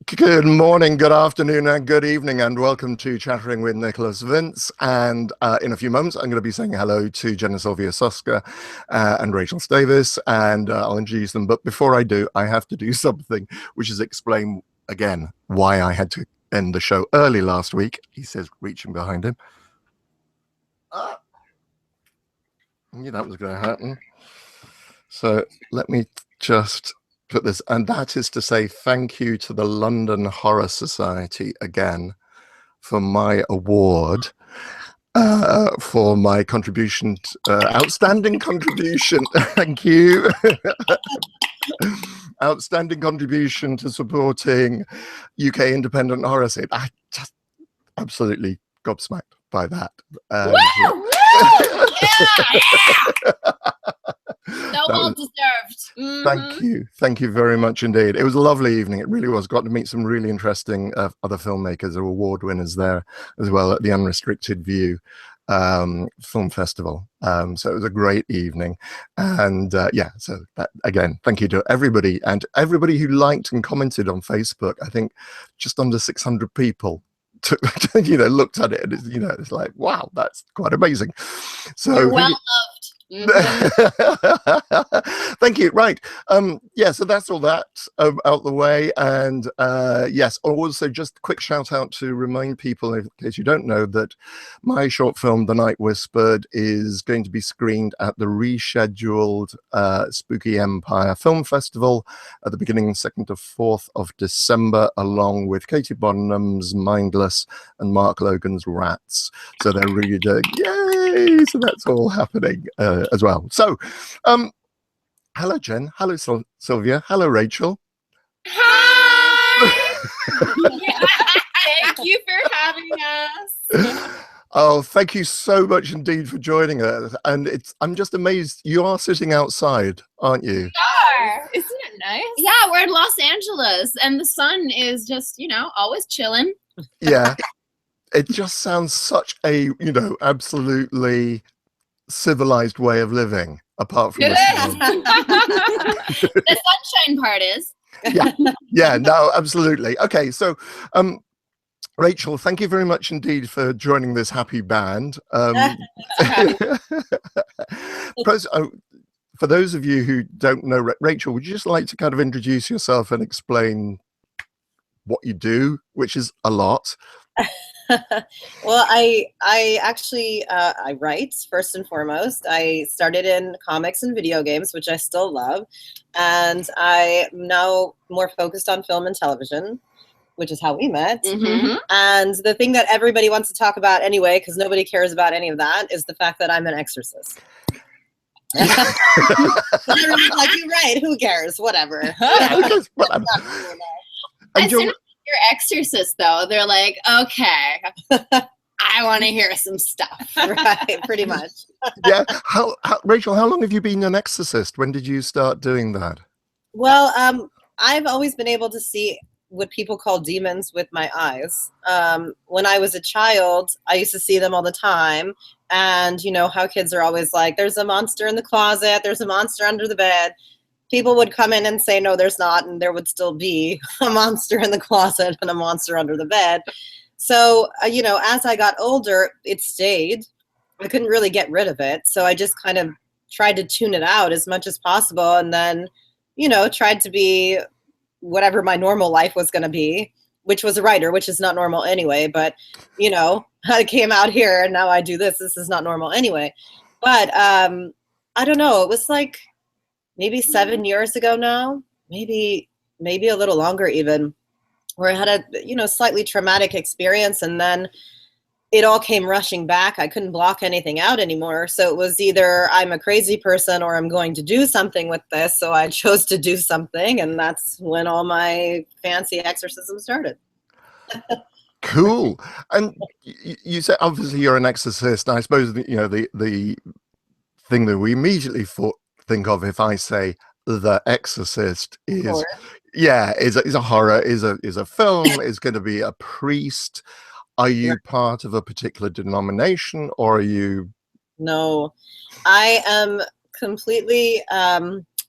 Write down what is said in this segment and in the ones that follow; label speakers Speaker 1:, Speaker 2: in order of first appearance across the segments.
Speaker 1: Good morning, good afternoon, and good evening, and welcome to Chattering with Nicholas Vince. And in a few moments, I'm going to be saying hello to Jen Sylvia Soska and Rachel Stavis, and I'll introduce them. But before I do, I have to do something, which is explain again why I had to end the show early last week. He says, reaching behind him. I knew that was going to happen. So let me just put this, and that is to say thank you to the London Horror Society again for my award for my contribution, outstanding contribution. Thank you. Outstanding contribution to supporting UK independent horror scene. I just absolutely gobsmacked by that.
Speaker 2: Woo! Yeah! So well deserved.
Speaker 1: Thank you very much indeed. It was a lovely evening. It really was. Got to meet some really interesting other filmmakers or award winners there as well at the Unrestricted View Film Festival. So it was a great evening, and so that, again, thank you to everybody and everybody who liked and commented on Facebook. I think just under 600 people looked at it, and it's like, wow, that's quite amazing. So
Speaker 2: you're well loved.
Speaker 1: Thank you. Right. So that's all that out the way. And yes, also just a quick shout out to remind people, in case you don't know, that my short film, The Night Whispered, is going to be screened at the rescheduled Spooky Empire Film Festival at the beginning 2nd to 4th of December, along with Katie Bonham's Mindless and Mark Logan's Rats. So they're really doing, yay! So that's all happening as well. So, hello, Jen. Hello, Sylvia. Hello, Rachel.
Speaker 2: Hi! Thank you for having us.
Speaker 1: Oh, thank you so much indeed for joining us. And I'm just amazed. You are sitting outside, aren't you?
Speaker 2: We are. Isn't it nice? Yeah, we're in Los Angeles, and the sun is just, always chilling.
Speaker 1: Yeah. It just sounds such a, absolutely civilized way of living, apart from
Speaker 2: the sunshine part is.
Speaker 1: Yeah, no, absolutely. Okay, so Rachel, thank you very much indeed for joining this happy band. For those of you who don't know Rachel, would you just like to kind of introduce yourself and explain what you do, which is a lot?
Speaker 3: Well, I actually I write first and foremost. I started in comics and video games, which I still love, and I'm now more focused on film and television, which is how we met.
Speaker 2: Mm-hmm.
Speaker 3: And the thing that everybody wants to talk about anyway, because nobody cares about any of that, is the fact that I'm an exorcist. Like, you're right. Who cares? Whatever.
Speaker 2: As soon as you're Exorcist, though, they're like, okay, I want to hear some stuff.
Speaker 3: Right, pretty much.
Speaker 1: Yeah. Rachel, how long have you been an exorcist? When did you start doing that?
Speaker 3: Well, I've always been able to see what people call demons with my eyes. When I was a child, I used to see them all the time. And you know how kids are always like, there's a monster in the closet, there's a monster under the bed. People would come in and say, no, there's not, and there would still be a monster in the closet and a monster under the bed. So, as I got older, it stayed. I couldn't really get rid of it. So I just kind of tried to tune it out as much as possible, and then, tried to be whatever my normal life was going to be, which was a writer, which is not normal anyway. But, I came out here and now I do this. This is not normal anyway. But I don't know. It was like maybe 7 years ago now, maybe a little longer even, where I had a, slightly traumatic experience, and then it all came rushing back. I couldn't block anything out anymore. So it was either I'm a crazy person or I'm going to do something with this. So I chose to do something, and that's when all my fancy exorcisms started.
Speaker 1: Cool. And you said obviously you're an exorcist. I suppose the thing that we immediately think of if I say The Exorcist is a horror, is a film, is going to be a priest. Are you part of a particular denomination, or are you?
Speaker 3: No, I am completely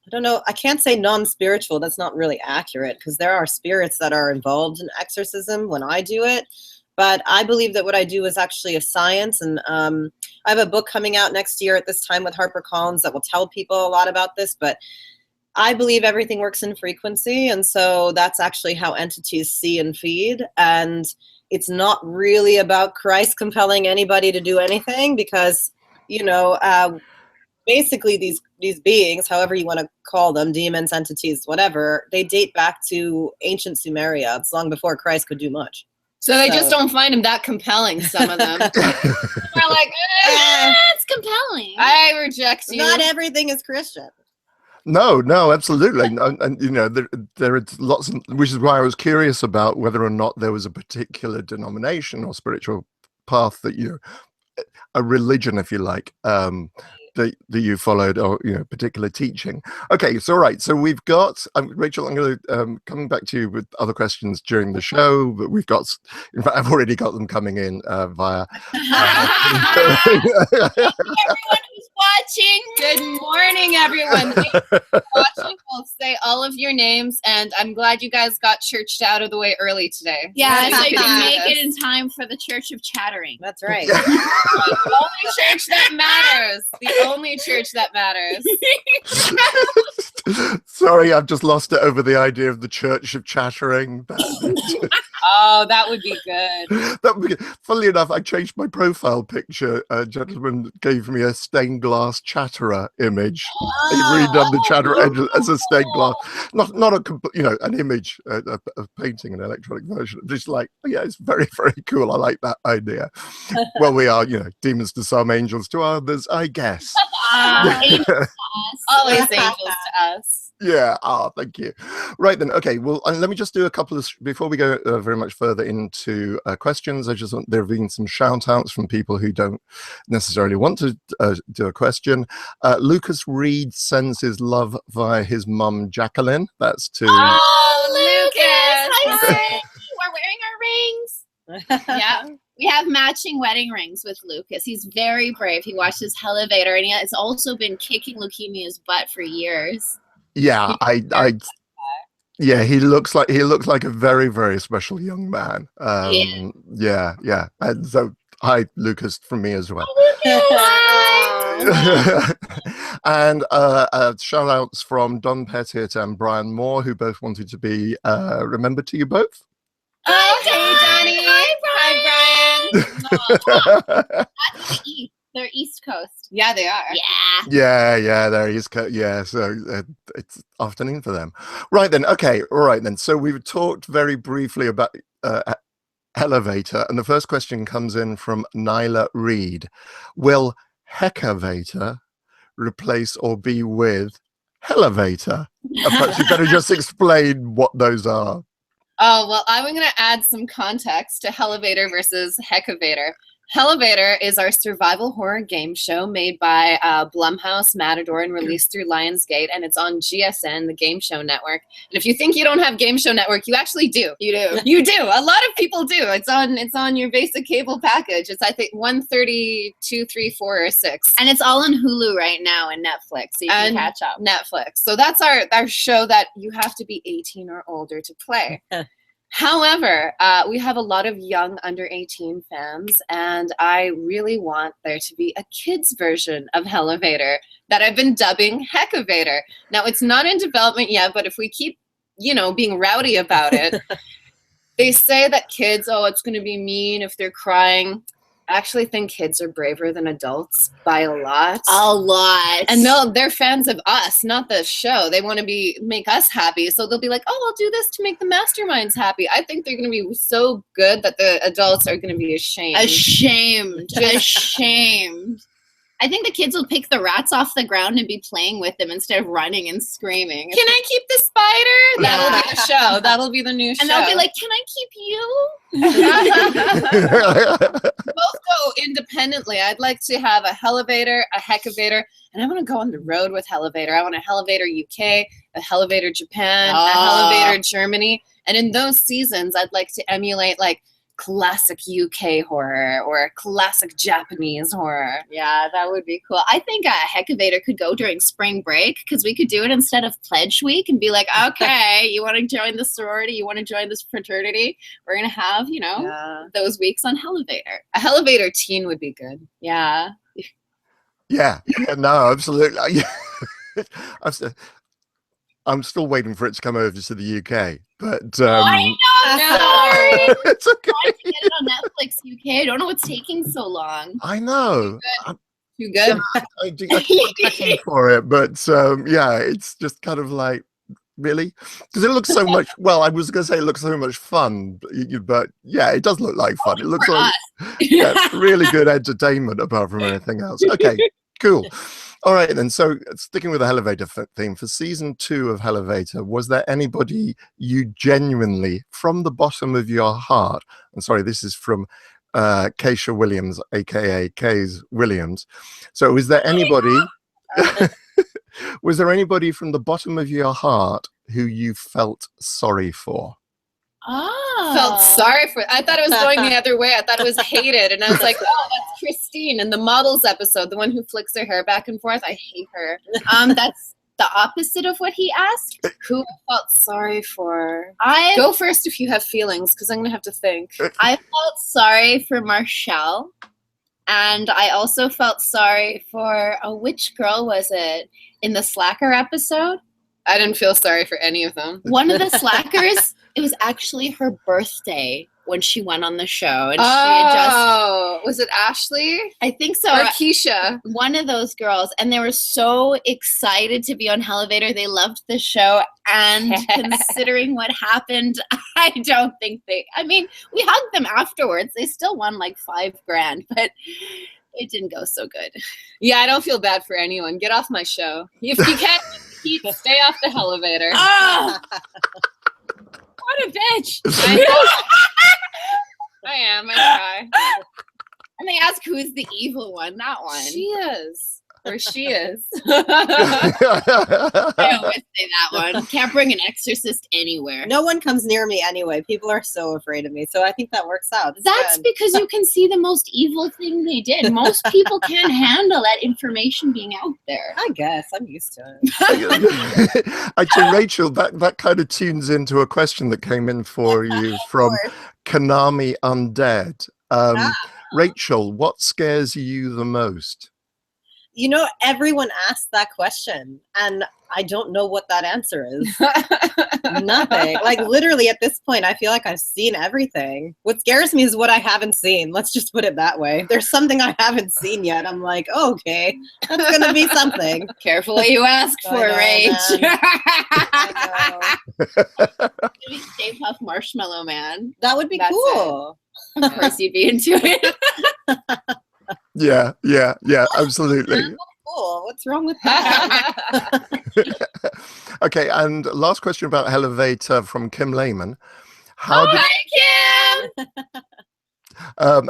Speaker 3: I don't know. I can't say non-spiritual. That's not really accurate because there are spirits that are involved in exorcism when I do it. But I believe that what I do is actually a science. And I have a book coming out next year at this time with HarperCollins that will tell people a lot about this. But I believe everything works in frequency. And so that's actually how entities see and feed. And it's not really about Christ compelling anybody to do anything because, basically these beings, however you want to call them, demons, entities, whatever, they date back to ancient Sumeria. It's long before Christ could do much.
Speaker 2: So they just don't find him that compelling, some of them. They're like, it's compelling. I reject you.
Speaker 3: Not everything is Christian.
Speaker 1: No, absolutely. And there are lots of, which is why I was curious about whether or not there was a particular denomination or spiritual path that a religion, if you like, that you followed, or particular teaching. Okay, so right, so we've got Rachel. I'm going to coming back to you with other questions during the show, but we've got, in fact, I've already got them coming in via.
Speaker 2: Everyone who's watching, good morning, everyone. Thanks for watching. We'll say all of your names, and I'm glad you guys got churched out of the way early today.
Speaker 4: Yeah, so you can make it in time for the Church of Chattering.
Speaker 3: That's right.
Speaker 2: The only church that matters. The only church that matters.
Speaker 1: Sorry, I've just lost it over the idea of the Church of Chattering.
Speaker 2: Oh, that would be good.
Speaker 1: That would be good. Funnily enough, I changed my profile picture. A gentleman gave me a stained glass chatterer image. He redone the chatterer as a stained glass, not a an image, a painting, an electronic version. Just like, yeah, it's very, very cool. I like that idea. Well, we are, demons to some, angels to others, I guess.
Speaker 4: Angels to us.
Speaker 2: Always angels to us.
Speaker 1: Yeah. Thank you. Right then. Okay. Well, let me just do a couple of before we go very much further into questions. There have been some shout outs from people who don't necessarily want to do a question. Lucas Reed sends his love via his mum Jacqueline. That's to.
Speaker 4: Oh, Lucas! Hi, we're wearing our rings. Yeah. We have matching wedding rings with Lucas. He's very brave. He watches Hellevator, and he has also been kicking leukemia's butt for years.
Speaker 1: Yeah, yeah, he looks like a very, very special young man. Yeah. And so, hi, Lucas, from me as well. And shout outs from Don Pettit and Brian Moore, who both wanted to be remembered to you both.
Speaker 4: Hey, Johnny. Hi, Brian. That's the East. They're East Coast.
Speaker 2: Yeah, they are.
Speaker 4: Yeah.
Speaker 1: Yeah, there he is. Yeah, so it's afternoon for them. Right then, okay, all right then. So we've talked very briefly about Hellevator, and the first question comes in from Nyla Reed. Will Heckavator replace or be with Hellevator? Perhaps you better just explain what those are.
Speaker 2: Oh, well, I'm going to add some context to Hellevator versus Heckavator. Hellevator is our survival horror game show made by Blumhouse, Matador, and released through Lionsgate, and it's on GSN, the Game Show Network. And if you think you don't have Game Show Network, you actually do.
Speaker 4: You do.
Speaker 2: You do. A lot of people do. It's on your basic cable package. It's, I think, 132, 3, 4, or 6.
Speaker 4: And it's all on Hulu right now and Netflix, so you can catch up.
Speaker 2: Netflix. So that's our show that you have to be 18 or older to play. However, we have a lot of young under 18 fans, and I really want there to be a kids version of Hellevator that I've been dubbing Heckavator. Now, it's not in development yet, but if we keep, being rowdy about it, they say that kids, it's going to be mean if they're crying. I actually think kids are braver than adults by a lot.
Speaker 4: A lot.
Speaker 2: And they're fans of us, not the show. They want to make us happy. So they'll be like, I'll do this to make the masterminds happy. I think they're going to be so good that the adults are going to be ashamed.
Speaker 4: Ashamed. I think the kids will pick the rats off the ground and be playing with them instead of running and screaming.
Speaker 2: Can I keep the spider? That'll be the show. That'll be the new show.
Speaker 4: And they'll be like, can I keep you?
Speaker 2: Both go independently. I'd like to have a Hellevator, a Heckavator, and I want to go on the road with Hellevator. I want a Hellevator UK, a Hellevator Japan, a Hellevator Germany. And in those seasons, I'd like to emulate classic UK horror or classic Japanese horror.
Speaker 4: Yeah, that would be cool. I think Hellevator could go during spring break because we could do it instead of Pledge Week and be like, okay, you want to join the sorority? You want to join this fraternity? We're going to have, those weeks on Hellevator.
Speaker 2: A Hellevator teen would be good.
Speaker 4: Yeah.
Speaker 1: Yeah, no, absolutely. I'm still waiting for it to come over to the UK, but
Speaker 4: I know, sorry.
Speaker 1: it's okay.
Speaker 4: Trying to get it on Netflix UK. I don't know what's taking so long.
Speaker 1: I know.
Speaker 2: Too good.
Speaker 1: I keep checking for it, but yeah, it's just kind of like, really? Because it looks so much, well, I was going to say it looks so much fun, but yeah, it does look like fun. It looks like really good entertainment apart from anything else. Okay, cool. All right, then. So sticking with the Hellevator theme, for season 2 of Hellevator, was there anybody you genuinely, from the bottom of your heart, and sorry, this is from Keisha Williams, aka Kays Williams. So was there anybody, was there anybody from the bottom of your heart who you felt sorry for?
Speaker 4: Oh.
Speaker 2: Felt sorry for. I thought it was going the other way. I thought it was hated, and I was like, "Oh, that's Christine in the models episode, the one who flicks her hair back and forth. I hate her."
Speaker 4: That's the opposite of what he asked.
Speaker 2: Who I felt sorry for?
Speaker 4: I
Speaker 2: Go first if you have feelings, because I'm gonna have to think.
Speaker 4: I felt sorry for Marshall, and I also felt sorry for which girl was it in the Slacker episode?
Speaker 2: I didn't feel sorry for any of them.
Speaker 4: One of the Slackers. It was actually her birthday when she went on the show, and she had just.
Speaker 2: Was it Ashley?
Speaker 4: I think so.
Speaker 2: Or Keisha?
Speaker 4: One of those girls, and they were so excited to be on Hellevator. They loved the show, and considering what happened, I don't think they. I mean, we hugged them afterwards. They still won like $5,000, but it didn't go so good.
Speaker 2: Yeah, I don't feel bad for anyone. Get off my show. If you can't keep, stay off the Hellevator.
Speaker 4: Oh! What a bitch!
Speaker 2: I am. I try.
Speaker 4: And they ask who's the evil one. That one.
Speaker 2: She is. Or she is.
Speaker 4: I always say that one. Can't bring an exorcist anywhere.
Speaker 3: No one comes near me anyway. People are so afraid of me. So I think that works out.
Speaker 4: That's because you can see the most evil thing they did. Most people can't handle that information being out there.
Speaker 3: I guess. I'm used to it.
Speaker 1: Actually, Rachel, that kind of tunes into a question that came in for you from Konami Undead. Rachel, what scares you the most?
Speaker 3: You know, everyone asks that question, and I don't know what that answer is. Nothing. Like, literally, at this point, I feel like I've seen everything. What scares me is what I haven't seen. Let's just put it that way. There's something I haven't seen yet. I'm like, oh, okay, that's going to be something.
Speaker 4: Careful what you ask for, Rach. Maybe Stay Puft Marshmallow Man.
Speaker 3: That would be cool.
Speaker 4: Of course, you'd be into it.
Speaker 1: Yeah, absolutely.
Speaker 3: Cool. What's wrong with that?
Speaker 1: Okay, and last question about Hellevator from Kim Lehman.
Speaker 4: Hi, Kim!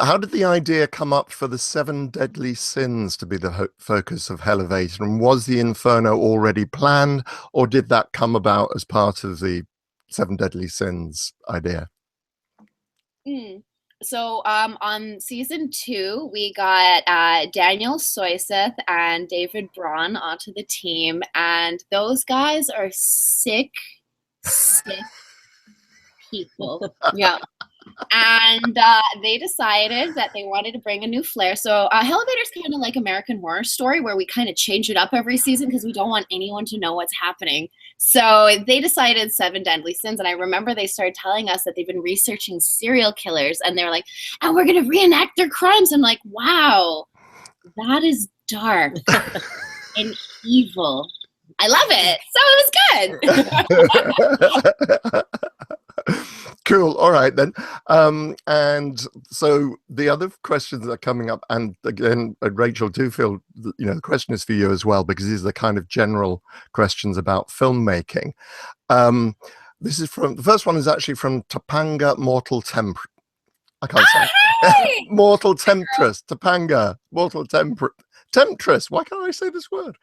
Speaker 1: How did the idea come up for the 7 deadly sins to be the focus of Hellevator? And was the Inferno already planned, or did that come about as part of the 7 deadly sins idea?
Speaker 4: So on season 2, we got Daniel Soyseth and David Braun onto the team, and those guys are sick people.
Speaker 2: Yeah.
Speaker 4: And they decided that they wanted to bring a new flair. So Hellevator's kind of like American Horror Story, where we kind of change it up every season because we don't want anyone to know what's happening. So they decided 7 deadly sins. And I remember they started telling us that they've been researching serial killers. And they were like, and we're going to reenact their crimes. I'm like, wow, that is dark and evil. I love it. So it was good.
Speaker 1: Cool. All right, then. And so the other questions that are coming up, and again, Rachel, do feel, the question is for you as well, because these are the kind of general questions about filmmaking. This is from, the first one is actually from Topanga Mortal Temper. I can't say it. Mortal Temptress. Topanga Mortal temptress. Why can't I say this word?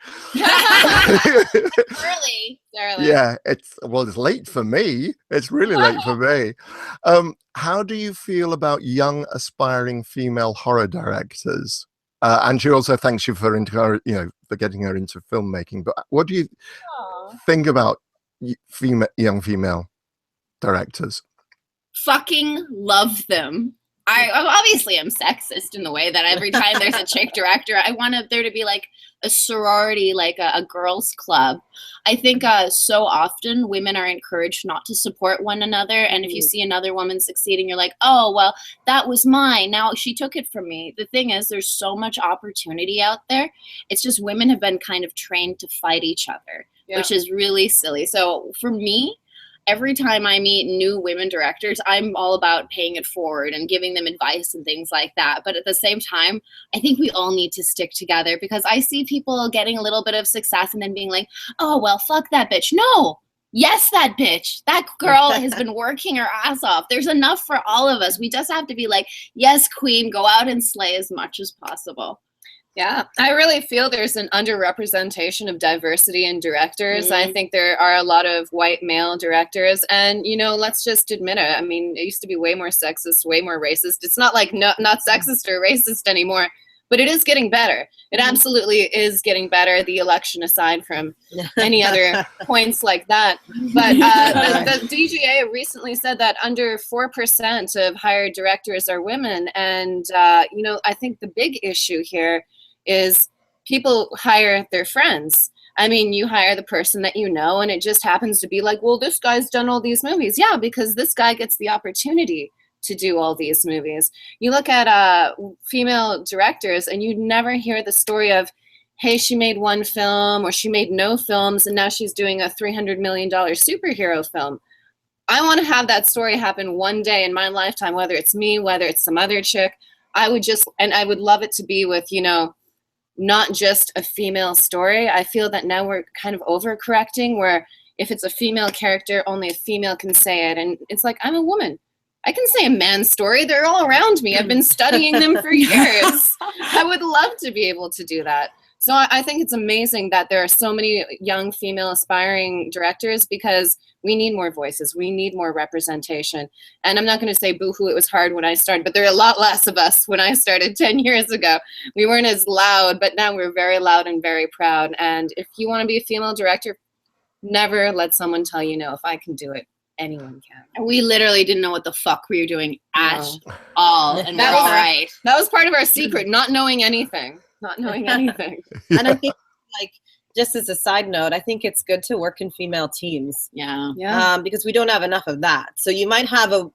Speaker 4: Early.
Speaker 1: Yeah, it's late for me. It's really late for me. How do you feel about young aspiring female horror directors? And she also thanks you for for getting her into filmmaking. But what do you think about young female directors?
Speaker 4: Fucking love them. I obviously am sexist in the way that every time there's a chick director, I want there to be like a sorority, like a girls' club. I think so often women are encouraged not to support one another. And if you see another woman succeeding, you're like, oh, well, that was mine. Now she took it from me. The thing is, there's so much opportunity out there. It's just women have been kind of trained to fight each other, which is really silly. So for me, every time I meet new women directors, I'm all about paying it forward and giving them advice and things like that. But at the same time, I think we all need to stick together, because I see people getting a little bit of success and then being like, oh, well, fuck that bitch. No. Yes, that bitch. That girl has been working her ass off. There's enough for all of us. We just have to be like, yes, queen, go out and slay as much as possible.
Speaker 2: Yeah, I really feel there's an underrepresentation of diversity in directors. I think there are a lot of white male directors, and let's just admit it. I mean, it used to be way more sexist, way more racist. It's not like not sexist or racist anymore, but it is getting better. It absolutely is getting better, the election aside from any other points like that. But the DGA recently said that under 4% of hired directors are women. And, I think the big issue here is people hire their friends. I mean, you hire the person that you know, and it just happens to be like, well, this guy's done all these movies. Yeah, because this guy gets the opportunity to do all these movies. You look at female directors, and you never hear the story of, hey, she made one film or she made no films, and now she's doing a $300 million superhero film. I want to have that story happen one day in my lifetime, whether it's me, whether it's some other chick. I would love it to be with, not just a female story. I feel that now we're kind of overcorrecting, where if it's a female character, only a female can say it. And it's like, I'm a woman. I can say a man's story. They're all around me. I've been studying them for years. I would love to be able to do that. So I think it's amazing that there are so many young female aspiring directors, because we need more voices. We need more representation. And I'm not going to say boohoo, it was hard when I started, but there are a lot less of us when I started 10 years ago. We weren't as loud, but now we're very loud and very proud. And if you want to be a female director, never let someone tell you no. If I can do it, anyone can.
Speaker 4: We literally didn't know what the fuck we were doing at all. And we're all right.
Speaker 2: That was part of our secret, not knowing anything. Not knowing anything.
Speaker 3: And I think, like, just as a side note, I think it's good to work in female teams.
Speaker 4: Yeah.
Speaker 3: Because we don't have enough of that. So you might have a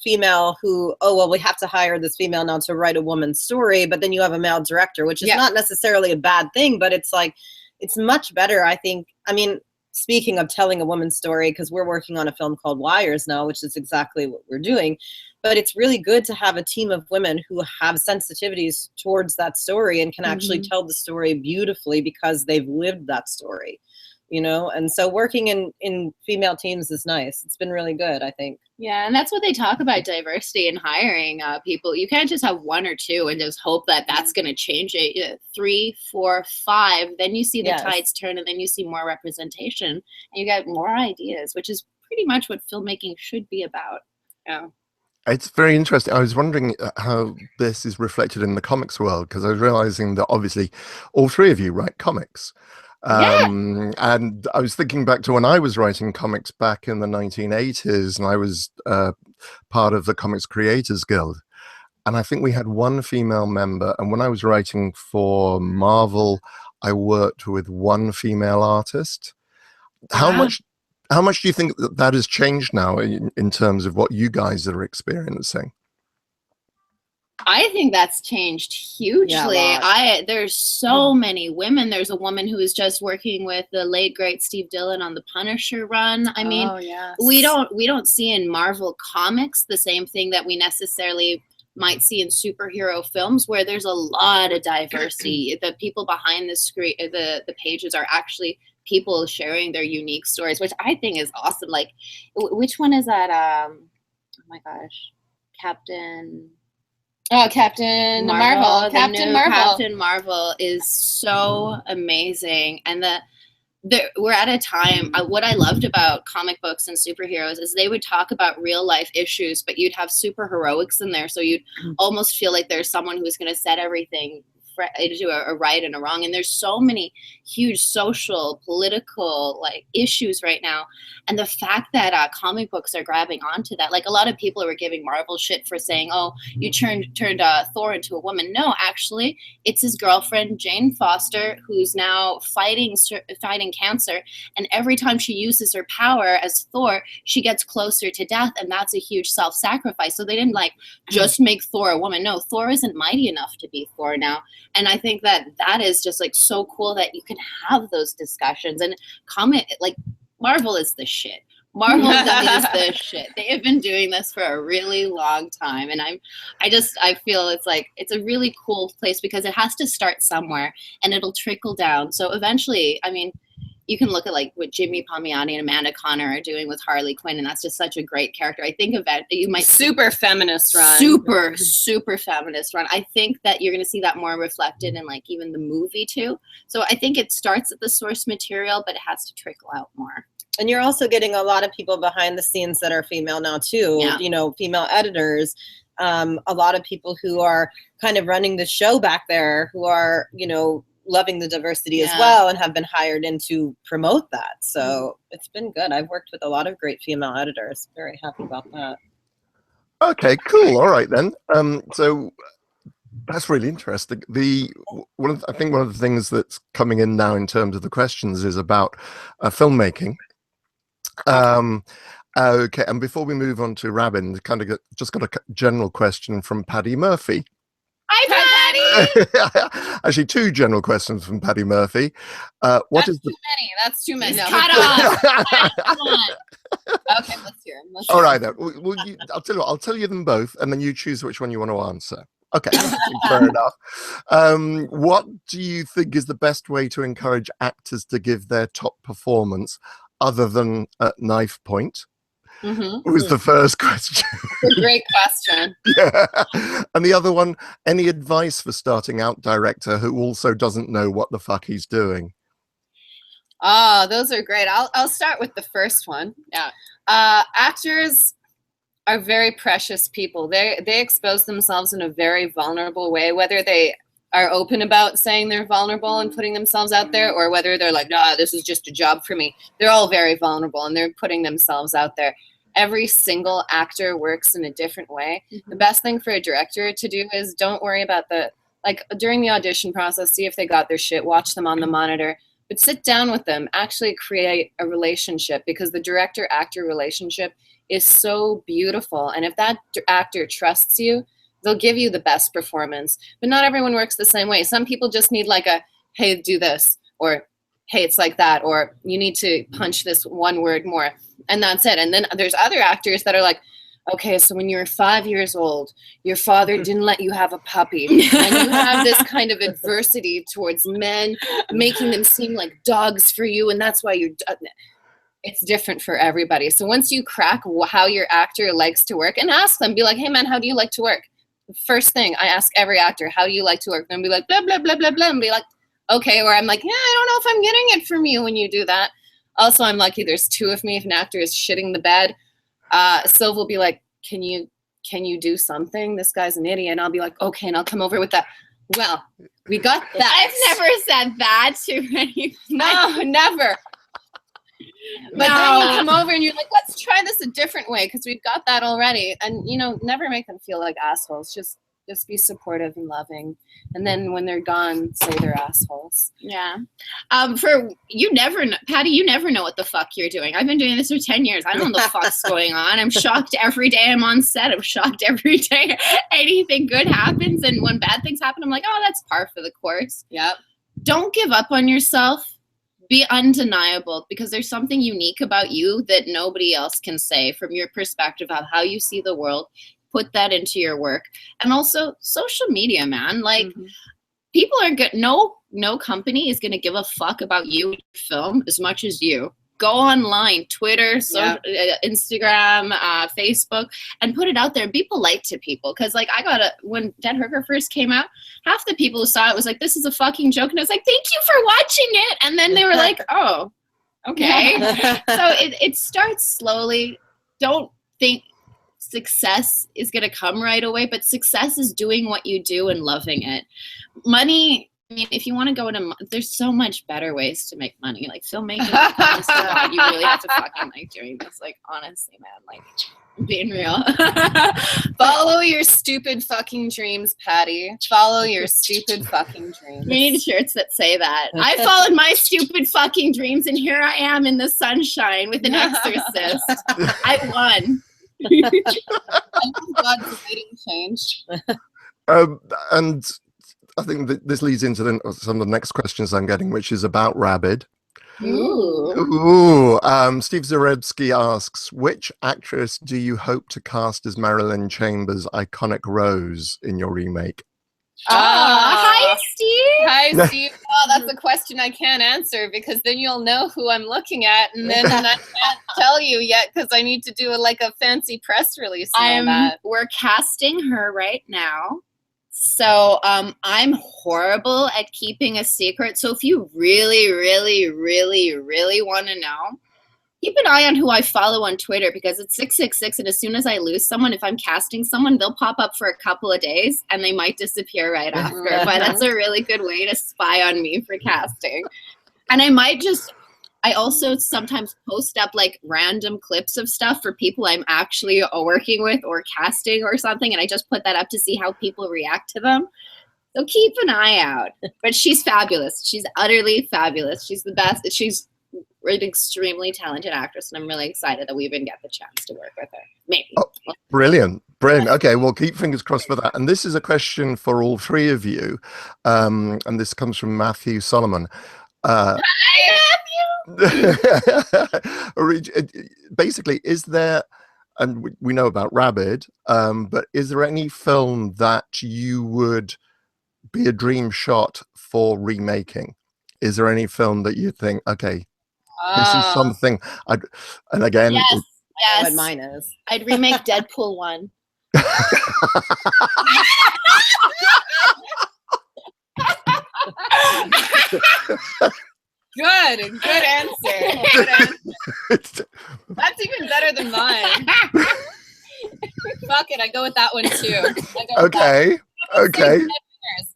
Speaker 3: female who, oh, well, we have to hire this female now to write a woman's story, but then you have a male director, which is not necessarily a bad thing, but it's like, it's much better, I think. I mean, speaking of telling a woman's story, because we're working on a film called Wires now, which is exactly what we're doing. But it's really good to have a team of women who have sensitivities towards that story and can actually tell the story beautifully because they've lived that story, And so working in female teams is nice. It's been really good, I think.
Speaker 4: Yeah, and that's what they talk about, diversity in hiring people. You can't just have one or two and just hope that that's going to change it. 3, 4, 5, then you see the tides turn, and then you see more representation, and you get more ideas, which is pretty much what filmmaking should be about. Yeah.
Speaker 1: It's very interesting. I was wondering how this is reflected in the comics world, because I was realizing that obviously all three of you write comics. And I was thinking back to when I was writing comics back in the 1980s, and I was part of the Comics Creators Guild. And I think we had one female member. And when I was writing for Marvel, I worked with one female artist. How much do you think that has changed now in terms of what you guys are experiencing?
Speaker 4: I think that's changed hugely. There's so many women. There's a woman who is just working with the late great Steve Dillon on the Punisher run. I mean, we don't see in Marvel comics the same thing that we necessarily might see in superhero films, where there's a lot of diversity. The people behind the screen, the pages, are actually people sharing their unique stories, which I think is awesome. Like, which one is that? Oh my gosh, Captain.
Speaker 2: Oh, Captain Marvel.
Speaker 4: The
Speaker 2: Captain
Speaker 4: new
Speaker 2: Marvel.
Speaker 4: Captain Marvel is so amazing, and we're at a time. What I loved about comic books and superheroes is they would talk about real life issues, but you'd have super heroics in there, so you'd almost feel like there's someone who's going to set everything into a right and a wrong. And there's so many huge social, political like issues right now, and the fact that comic books are grabbing onto that. Like a lot of people were giving Marvel shit for saying, "Oh, you turned Thor into a woman." No, actually, it's his girlfriend Jane Foster who's now fighting cancer, and every time she uses her power as Thor, she gets closer to death, and that's a huge self-sacrifice. So they didn't like just make Thor a woman. No, Thor isn't mighty enough to be Thor now. And I think that is just like so cool that you can have those discussions. And like Marvel is the shit. Marvel is the shit. They have been doing this for a really long time, and I feel it's a really cool place because it has to start somewhere and it'll trickle down. So eventually, I mean, you can look at like what Jimmy Palmiotti and Amanda Connor are doing with Harley Quinn, and that's just such a great character. I think you might
Speaker 2: super feminist run.
Speaker 4: Super feminist run. I think that you're going to see that more reflected in like even the movie too. So I think it starts at the source material, but it has to trickle out more.
Speaker 3: And you're also getting a lot of people behind the scenes that are female now too.
Speaker 4: Yeah.
Speaker 3: You know, female editors. A lot of people who are kind of running the show back there, who are, you know, loving the diversity as well and have been hired in to promote that. So it's been good. I've worked with a lot of great female editors. Very happy about that.
Speaker 1: Okay, cool. All right then. So that's really interesting. I think one of the things that's coming in now in terms of the questions is about filmmaking. Okay, and before we move on to Rabid, just got a general question from Paddy Murphy.
Speaker 4: Hi, Patty.
Speaker 1: Actually, two general questions from Paddy Murphy. That's
Speaker 2: too many.
Speaker 4: No. Cut off.
Speaker 2: Okay, let's hear them.
Speaker 1: All right, then. I'll tell you them both, and then you choose which one you want to answer. Okay, fair enough. What do you think is the best way to encourage actors to give their top performance, other than at knife point? Was the first question.
Speaker 2: It's a great question.
Speaker 1: Yeah. And the other one, any advice for starting out director who also doesn't know what the fuck he's doing?
Speaker 2: Oh, those are great. I'll start with the first one. Yeah. Actors are very precious people. They expose themselves in a very vulnerable way, whether they are open about saying they're vulnerable and putting themselves out there, or whether they're like, nah, this is just a job for me. They're all very vulnerable and they're putting themselves out there. Every single actor works in a different way. The best thing for a director to do is don't worry about during the audition process, see if they got their shit, watch them on the monitor, but sit down with them, actually create a relationship, because the director-actor relationship is so beautiful. And if that actor trusts you, they'll give you the best performance. But not everyone works the same way. Some people just need like a, hey, do this, or hey, it's like that, or you need to punch this one word more, and that's it. And then there's other actors that are like, okay, so when you were 5 years old, your father didn't let you have a puppy, and you have this kind of adversity towards men, making them seem like dogs for you, and that's why you're it's different for everybody. So once you crack how your actor likes to work, and ask them, be like, hey man, how do you like to work? First thing I ask every actor, how do you like to work? And be like, blah, blah, blah, blah, blah, and be like, okay. Or I'm like, yeah, I don't know if I'm getting it from you when you do that. Also, I'm lucky there's two of me. If an actor is shitting the bed, Sylv will be like, can you do something? This guy's an idiot. And I'll be like, okay, and I'll come over with that. Well, we got that.
Speaker 4: I've never said that to anyone.
Speaker 2: No, never. But then you come over and you're like, let's try this a different way, because we've got that already. And, never make them feel like assholes. Just be supportive and loving. And then when they're gone, say they're assholes.
Speaker 4: Yeah. Patty, you never know what the fuck you're doing. I've been doing this for 10 years. I don't know what the fuck's going on. I'm shocked every day I'm on set. I'm shocked every day anything good happens. And when bad things happen, I'm like, oh, that's par for the course.
Speaker 2: Yep.
Speaker 4: Don't give up on yourself. Be undeniable, because there's something unique about you that nobody else can say from your perspective of how you see the world. Put that into your work. And also social media, man. Like people are good. No company is going to give a fuck about you film as much as you. go online, Twitter, Instagram, Facebook, and put it out there. Be polite to people, because like when Dead Hooker first came out, half the people who saw it was like, "This is a fucking joke," and I was like, "Thank you for watching it," and then they were like, "Oh, okay." So it starts slowly. Don't think success is going to come right away, but success is doing what you do and loving it. Money, I mean, if you want to go into, there's so much better ways to make money. Like filmmaking, honest to God, you really have to fucking like doing this. Like, honestly, man, like, I'm being real.
Speaker 3: Follow your stupid fucking dreams, Patty. Follow your stupid fucking dreams.
Speaker 4: We need shirts that say that. I followed my stupid fucking dreams, and here I am in the sunshine with an Exorcist. I won.
Speaker 3: God's lighting changed.
Speaker 1: And I think that this leads into some of the next questions I'm getting, which is about Rabid.
Speaker 4: Ooh.
Speaker 1: Steve Zarebski asks, which actress do you hope to cast as Marilyn Chambers' iconic Rose in your remake?
Speaker 4: Hi, Steve.
Speaker 3: Hi, Steve. Oh, that's a question I can't answer, because then you'll know who I'm looking at, and then I can't tell you yet because I need to do a fancy press release.
Speaker 4: We're casting her right now. So I'm horrible at keeping a secret. So if you really, really, really, really want to know, keep an eye on who I follow on Twitter, because it's 666, and as soon as I lose someone, if I'm casting someone, they'll pop up for a couple of days and they might disappear right after. But that's a really good way to spy on me for casting. And I also sometimes post up like random clips of stuff for people I'm actually working with or casting or something, and I just put that up to see how people react to them. So keep an eye out. But she's fabulous. She's utterly fabulous. She's the best. She's an extremely talented actress, and I'm really excited that we even get the chance to work with her. Maybe.
Speaker 1: Oh, brilliant. Okay, well, keep fingers crossed for that. And this is a question for all three of you, and this comes from Matthew Solomon.
Speaker 4: Hi, Matthew.
Speaker 1: Basically, is there, and we know about Rabid, but is there any film that you would be a dream shot for remaking? Is there any film that you think, okay, this is something and again,
Speaker 4: yes.
Speaker 3: What mine is.
Speaker 4: I'd remake Deadpool 1.
Speaker 3: Good answer. That's even better than mine. Fuck it, I go with that one too.
Speaker 1: Okay.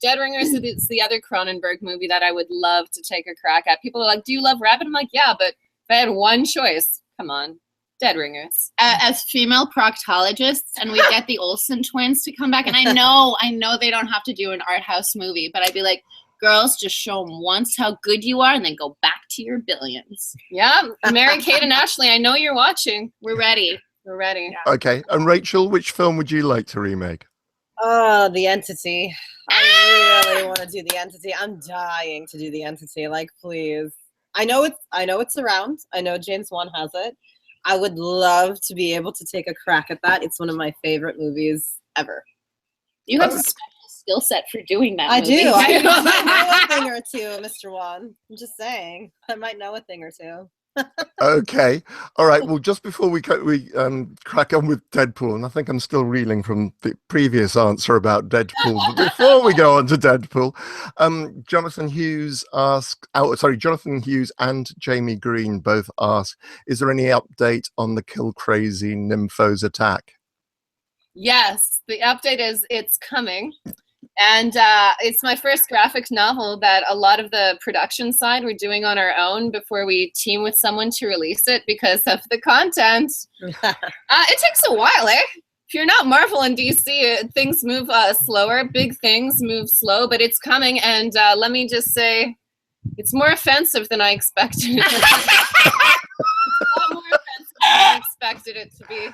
Speaker 3: Dead Ringers is the other Cronenberg movie that I would love to take a crack at. People are like, "Do you love Rabid?" I'm like, "Yeah, but if I had one choice, come on, Dead Ringers."
Speaker 4: As female proctologists, and we get the Olsen twins to come back, and I know they don't have to do an art house movie, but I'd be like, girls, just show them once how good you are, and then go back to your billions.
Speaker 3: Yeah, Mary Kate and Ashley, I know you're watching.
Speaker 4: We're ready.
Speaker 3: Yeah.
Speaker 1: Okay, and Rachel, which film would you like to remake?
Speaker 3: Oh, The Entity. I really want to do The Entity. I'm dying to do The Entity. Like, please. I know it's around. I know James Wan has it. I would love to be able to take a crack at that. It's one of my favorite movies ever.
Speaker 4: You have a special skill set for doing that.
Speaker 3: I
Speaker 4: movie.
Speaker 3: do. I know a thing or two, Mr. Wan. I'm just saying. I might know a thing or two.
Speaker 1: Okay, all right. Well, just before we crack on with Deadpool, and I think I'm still reeling from the previous answer about Deadpool. But before we go on to Deadpool, Jonathan Hughes and Jamie Green both ask: is there any update on the Kill Crazy Nymphos attack?
Speaker 3: Yes, the update is it's coming. And it's my first graphic novel that a lot of the production side we're doing on our own before we team with someone to release it because of the content. It takes a while, eh? If you're not Marvel and DC, things move slower. Big things move slow, but it's coming. And let me just say, it's more offensive than I expected. It's a lot more offensive than I expected it to be.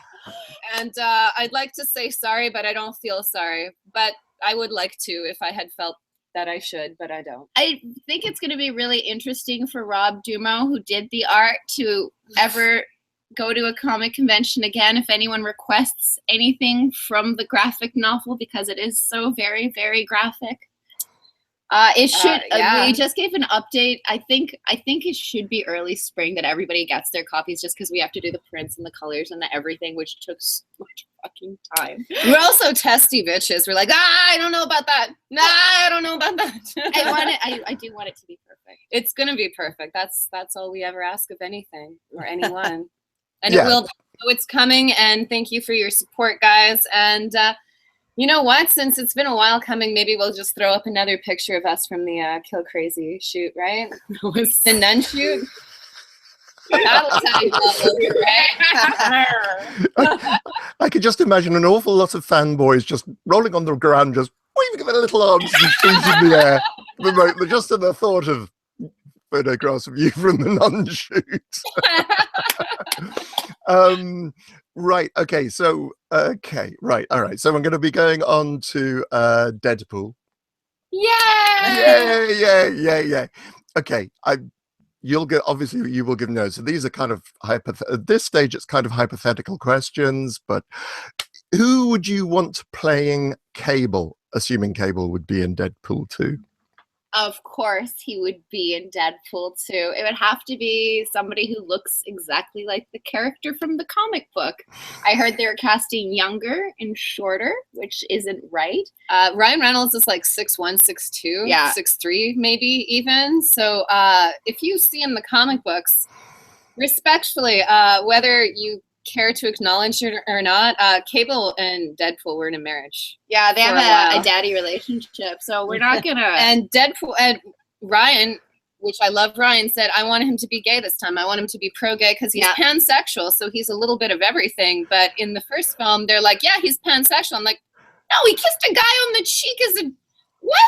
Speaker 3: And I'd like to say sorry, but I don't feel sorry. But I would like to if I had felt that I should, but I don't.
Speaker 4: I think it's going to be really interesting for Rob Dumo, who did the art, to ever go to a comic convention again if anyone requests anything from the graphic novel, because it is so very, very graphic.
Speaker 2: It should.
Speaker 4: Yeah.
Speaker 2: We just gave an update. I think it should be early spring that everybody gets their copies, just because we have to do the prints and the colors and the everything, which took so much fucking time.
Speaker 3: We're also testy bitches. We're like, I don't know about that. Nah, I don't know about that.
Speaker 2: I do want it to be perfect.
Speaker 3: It's gonna be perfect. That's all we ever ask of anything or anyone. And
Speaker 1: Yeah.
Speaker 3: it will. So it's coming, and thank you for your support, guys. And you know what? Since it's been a while coming, maybe we'll just throw up another picture of us from the Kill Crazy shoot, right? The nun shoot. That'll tell you all over, right?
Speaker 1: I could just imagine an awful lot of fanboys just rolling on the ground, just waving their little arms and feet in the air, just at the thought of photographs of you from the nun shoot. Right. Okay. So. Okay. Right. All right. So I'm going to be going on to Deadpool. Yeah. Okay. You'll get, obviously you will give notes. So these are kind of at this stage, it's kind of hypothetical questions. But who would you want playing Cable? Assuming Cable would be in Deadpool 2.
Speaker 2: Of course, he would be in Deadpool 2. It would have to be somebody who looks exactly like the character from the comic book. I heard they were casting younger and shorter, which isn't right.
Speaker 3: Ryan Reynolds is like 6'1", 6'2",
Speaker 2: Yeah.
Speaker 3: 6'3", maybe even. So if you see in the comic books, respectfully, whether you care to acknowledge it or not, Cable and Deadpool were in a marriage.
Speaker 2: Yeah, they
Speaker 3: For a
Speaker 2: have
Speaker 3: while.
Speaker 2: a daddy relationship, so we're not gonna.
Speaker 3: And Deadpool and Ryan, which I love, Ryan said, I want him to be gay this time. I want him to be pro-gay because he's
Speaker 2: Yeah.
Speaker 3: pansexual, so he's a little bit of everything. But in the first film, they're like, yeah, he's pansexual. I'm like, no, he kissed a guy on the cheek as a what?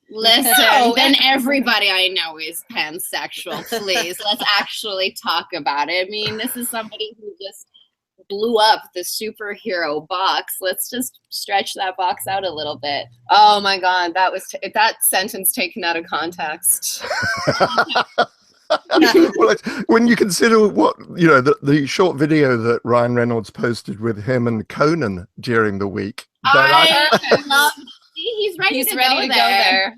Speaker 2: Listen,
Speaker 3: No,
Speaker 2: then everybody I know is pansexual. Please, let's actually talk about it. I mean, this is somebody who just blew up the superhero box. Let's just stretch that box out a little bit.
Speaker 3: Oh my God, that was that sentence taken out of context.
Speaker 1: Well, when you consider what the short video that Ryan Reynolds posted with him and Conan during the week, then
Speaker 2: I love. See, he's ready
Speaker 3: He's
Speaker 2: to
Speaker 3: ready
Speaker 2: go
Speaker 3: to go
Speaker 2: there.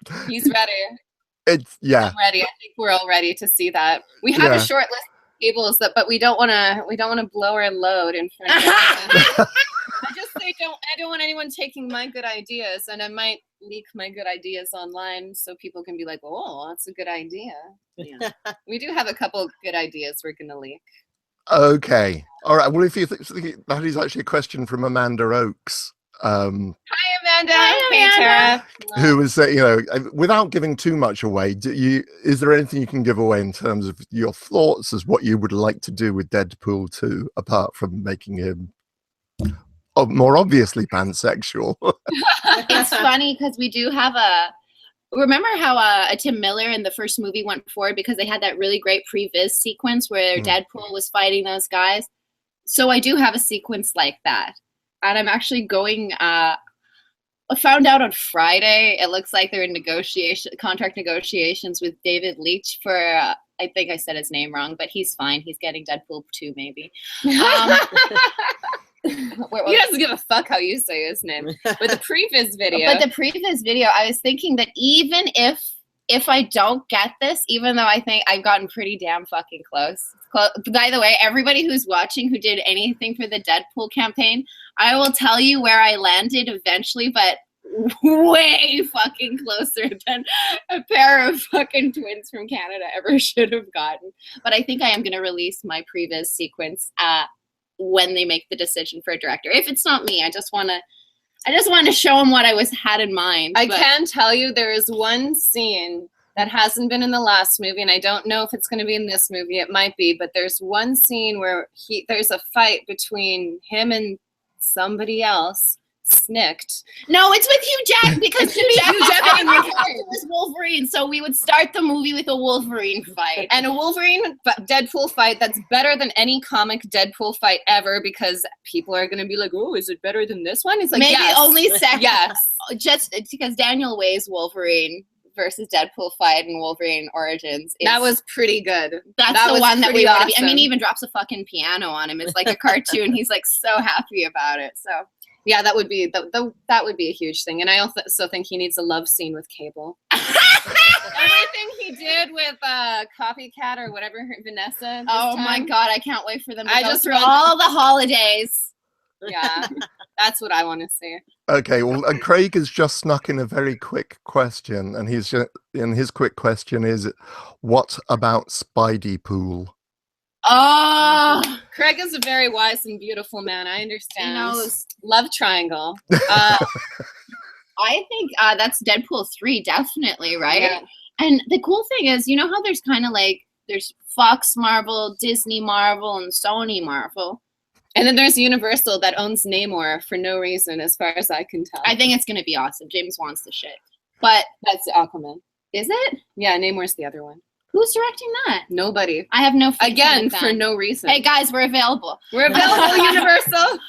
Speaker 3: there. He's ready.
Speaker 1: it's
Speaker 3: I'm ready. I think we're all ready to see that. We have
Speaker 1: Yeah.
Speaker 3: a short list of cables but we don't want to blow our load in front of everyone. I don't want anyone taking my good ideas, and I might leak my good ideas online so people can be like, oh, that's a good idea. Yeah. We do have a couple good ideas we're gonna leak.
Speaker 1: Okay. All right. Well, if you think that is actually a question from Amanda Oakes,
Speaker 3: Hi, Amanda.
Speaker 2: Hi,
Speaker 3: Hey,
Speaker 2: Amanda.
Speaker 3: Tara.
Speaker 1: who was without giving too much away, is there anything you can give away in terms of your thoughts as what you would like to do with Deadpool 2, apart from making him more obviously pansexual?
Speaker 2: It's funny because we do have remember how Tim Miller in the first movie went forward because they had that really great pre-viz sequence where Deadpool was fighting those guys. So I do have a sequence like that. And I'm actually going, I found out on Friday, it looks like they're in contract negotiations with David Leitch for, I think I said his name wrong, but he's fine. He's getting Deadpool 2 maybe.
Speaker 3: He doesn't give a fuck how you say his name. But the previous video.
Speaker 2: But the previous video, I was thinking that even if I don't get this, even though I think I've gotten pretty damn fucking close. By the way, everybody who's watching who did anything for the Deadpool campaign, I will tell you where I landed eventually, but way fucking closer than a pair of fucking twins from Canada ever should have gotten. But I think I am going to release my previous sequence when they make the decision for a director. If it's not me, I just want to show them what I had in mind.
Speaker 3: I can tell you there is one scene that hasn't been in the last movie, and I don't know if it's going to be in this movie. It might be, but there's one scene where there's a fight between him and somebody else. Snicked.
Speaker 2: No, it's with Hugh Jackman because Hugh Jackman
Speaker 3: Jackman
Speaker 2: was Wolverine, so we would start the movie with a Wolverine fight.
Speaker 3: And a Wolverine Deadpool fight that's better than any comic Deadpool fight ever, because people are going to be like, oh, is it better than this one? It's like,
Speaker 2: maybe
Speaker 3: yes.
Speaker 2: only second.
Speaker 3: Yes.
Speaker 2: Just because Daniel Way's Wolverine versus Deadpool fight in Wolverine Origins.
Speaker 3: That was pretty good.
Speaker 2: That's the one that we want to be. I
Speaker 3: awesome.
Speaker 2: mean, he even drops a fucking piano on him. It's like a cartoon. He's like so happy about it. So Yeah, that would be that would be a huge thing. And I also think he needs a love scene with Cable. Everything he did with Copycat or whatever, Vanessa.
Speaker 4: Oh my God, I can't wait for them to
Speaker 2: I
Speaker 4: go
Speaker 2: just
Speaker 4: through
Speaker 2: want-
Speaker 4: all the holidays.
Speaker 2: Yeah, that's what I want to see.
Speaker 1: Okay, well, and Craig has just snuck in a very quick question, and his quick question is, what about Spidey Pool?
Speaker 4: Oh,
Speaker 2: Craig is a very wise and beautiful man. I understand.
Speaker 4: he knows.
Speaker 2: Love triangle.
Speaker 4: I think that's Deadpool 3, definitely, right?
Speaker 2: Yeah.
Speaker 4: And the cool thing is, you know how there's kind of like, there's Fox Marvel, Disney Marvel, and Sony Marvel.
Speaker 2: And then there's Universal that owns Namor for no reason, as far as I can tell.
Speaker 4: I think it's going to be awesome. James wants the shit. But
Speaker 2: That's Aquaman.
Speaker 4: is it?
Speaker 2: Yeah, Namor's the other one.
Speaker 4: Who's directing that?
Speaker 2: Nobody.
Speaker 4: I have no faith in
Speaker 2: Again,
Speaker 4: it
Speaker 2: for
Speaker 4: then.
Speaker 2: no reason.
Speaker 4: Hey guys, we're available.
Speaker 2: We're available, Universal.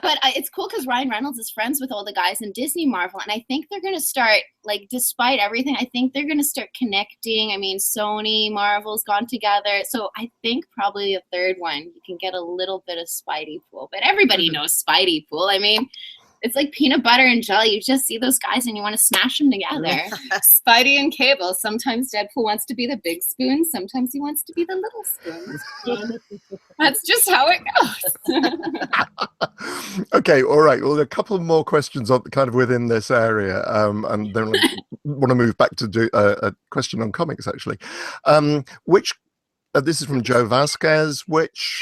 Speaker 4: But it's cool because Ryan Reynolds is friends with all the guys in Disney Marvel, and I think they're gonna start, like, despite everything, I think they're gonna start connecting. I mean, Sony, Marvel's gone together, so I think probably a third one you can get a little bit of Spidey Pool. But everybody knows Spidey Pool. I mean, it's like peanut butter and jelly. You just see those guys and you want to smash them together.
Speaker 2: Spidey and Cable. Sometimes Deadpool wants to be the big spoon. Sometimes he wants to be the little spoon. That's just how it goes.
Speaker 1: Okay, all right. Well, a couple more questions on kind of within this area, and then I want to move back to do a question on comics actually. Which this is from Joe Vasquez. Which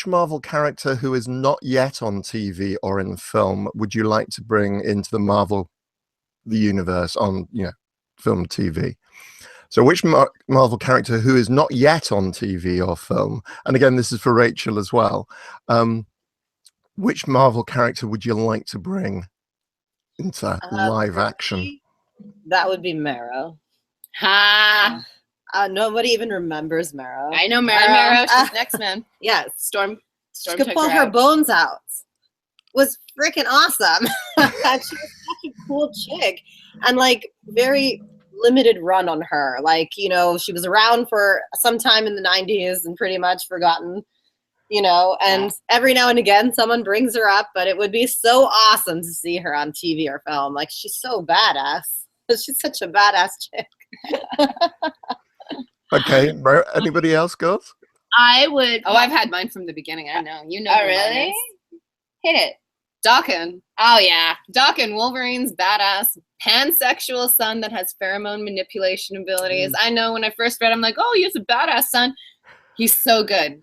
Speaker 1: Marvel character who is not yet on TV or in film would you like to bring into the universe on, film and TV? So which Marvel character who is not yet on TV or film, and again, this is for Rachel as well, which Marvel character would you like to bring into live action?
Speaker 3: That would be Marrow.
Speaker 4: Ha!
Speaker 3: Nobody even remembers Marrow.
Speaker 4: I know
Speaker 2: Mara.
Speaker 4: Mara.
Speaker 2: She's next man.
Speaker 3: Yes,
Speaker 2: Storm
Speaker 3: she could
Speaker 2: took
Speaker 3: pull
Speaker 2: her
Speaker 3: her
Speaker 2: out.
Speaker 3: bones out. Was freaking awesome. She was such a cool chick, and like very limited run on her. Like, she was around for some time in the 90s and pretty much forgotten. And every now and again someone brings her up, but it would be so awesome to see her on TV or film. Like, she's so badass. She's such a badass chick.
Speaker 1: Okay, anybody else, girls?
Speaker 4: I would.
Speaker 2: Oh, I've had mine from the beginning. I know. You know.
Speaker 4: Oh,
Speaker 2: who mine
Speaker 4: really?
Speaker 2: is.
Speaker 4: Hit it.
Speaker 2: Daken.
Speaker 4: Oh, yeah.
Speaker 2: Daken, Wolverine's badass pansexual son that has pheromone manipulation abilities. I know when I first read, I'm like, oh, he's a badass son. He's so good.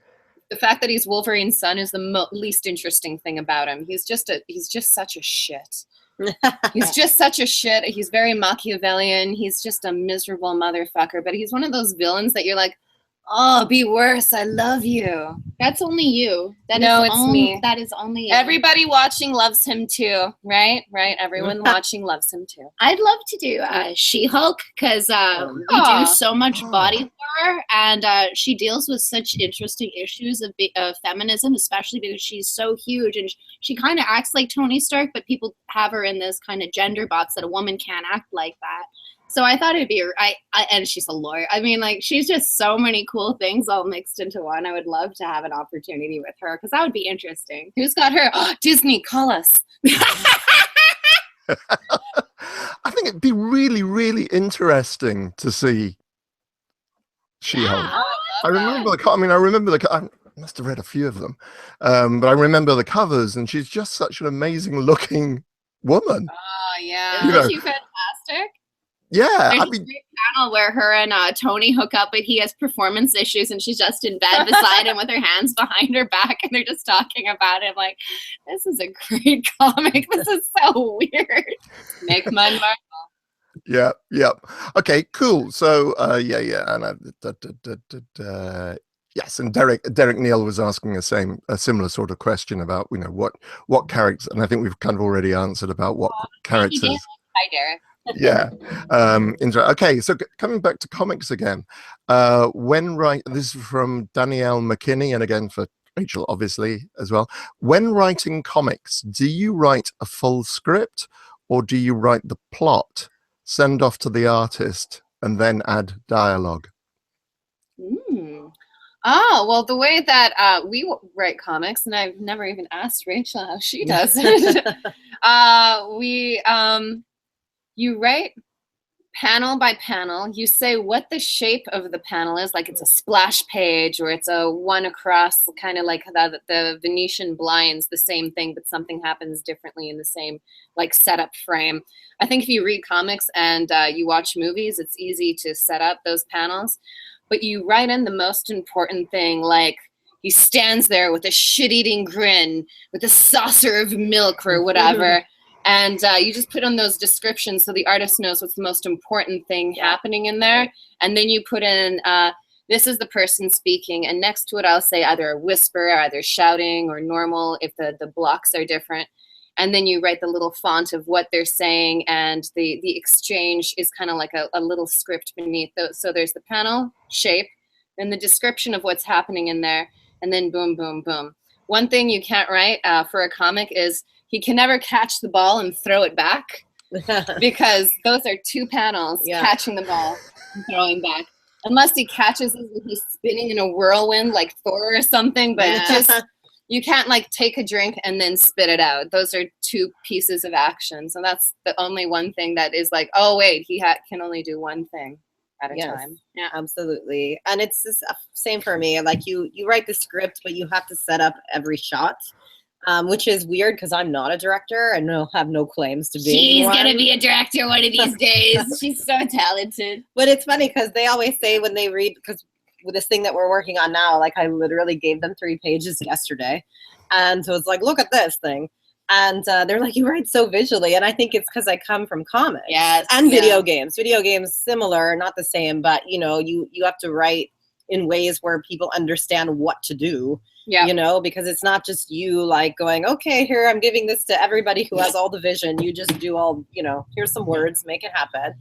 Speaker 2: The fact that he's Wolverine's son is the least interesting thing about him. He's just such a shit. He's just such a shit. He's very Machiavellian. He's just a miserable motherfucker. But he's one of those villains that you're like, oh, be worse. I love you.
Speaker 4: That's only you.
Speaker 2: No, it's me.
Speaker 4: That is only you.
Speaker 2: Everybody watching loves him too, right? Right? Everyone watching loves him too.
Speaker 4: I'd love to do She-Hulk because we
Speaker 2: Aw.
Speaker 4: do so much body horror, and she deals with such interesting issues of feminism, especially because she's so huge and she kind of acts like Tony Stark, but people have her in this kind of gender box that a woman can't act like that. So I thought it'd be, and she's a lawyer. I mean, like, she's just so many cool things all mixed into one. I would love to have an opportunity with her because that would be interesting.
Speaker 2: Who's got her? Oh, Disney, call us.
Speaker 1: I think it'd be really, really interesting to see She-Hulk.
Speaker 4: Yeah.
Speaker 1: I remember I must have read a few of them, but I remember the covers, and she's just such an amazing looking woman.
Speaker 2: Oh, yeah.
Speaker 1: You know.
Speaker 4: Isn't she fantastic?
Speaker 1: Yeah,
Speaker 4: There's
Speaker 1: I
Speaker 4: a
Speaker 1: mean,
Speaker 4: great panel where her and Tony hook up, but he has performance issues, and she's just in bed beside him with her hands behind her back, and they're just talking about it. Like, this is a great comic. This is so weird.
Speaker 2: Make mine Marvel.
Speaker 1: yeah. Okay, cool. So, and yes, and Derek Neal was asking a similar sort of question about what characters, and I think we've kind of already answered about what characters.
Speaker 4: Hi, Derek.
Speaker 1: Yeah. Okay, so coming back to comics again, this is from Danielle McKinney, and again for Rachel, obviously, as well. When writing comics, do you write a full script, or do you write the plot, send off to the artist, and then add dialogue?
Speaker 2: Oh, well, the way that we write comics, and I've never even asked Rachel how she does it. You write panel by panel. You say what the shape of the panel is, like it's a splash page or it's a one across, kind of like the Venetian blinds, the same thing, but something happens differently in the same like setup frame. I think if you read comics and you watch movies, it's easy to set up those panels. But you write in the most important thing, like he stands there with a shit-eating grin, with a saucer of milk or whatever, and you just put on those descriptions so the artist knows what's the most important thing happening in there. And then you put in, this is the person speaking, and next to it I'll say either a whisper, either shouting or normal if the blocks are different. And then you write the little font of what they're saying, and the exchange is kind of like a little script beneath those. So there's the panel shape, then the description of what's happening in there, and then boom, boom, boom. One thing you can't write for a comic is he can never catch the ball and throw it back, because those are two panels catching the ball and throwing back. Unless he catches it and he's spinning in a whirlwind like Thor or something, but it just... You can't like take a drink and then spit it out. Those are two pieces of action. So that's the only one thing that is like, oh wait, he can only do one thing at a time.
Speaker 3: Yeah, absolutely. And it's the same for me. Like you write the script, but you have to set up every shot, which is weird because I'm not a director and have no claims to be.
Speaker 4: She's gonna be a director one of these days. She's so talented.
Speaker 3: But it's funny because they always say when they read, because with this thing that we're working on now, like I literally gave them 3 pages yesterday, and so it's like, look at this thing, and they're like, you write so visually, and I think it's because I come from comics and video games. Video games similar, not the same, but you know, you have to write in ways where people understand what to do. You know, because it's not just you like going, okay, here I'm giving this to everybody who has all the vision. You just do all, you know, here's some words, make it happen.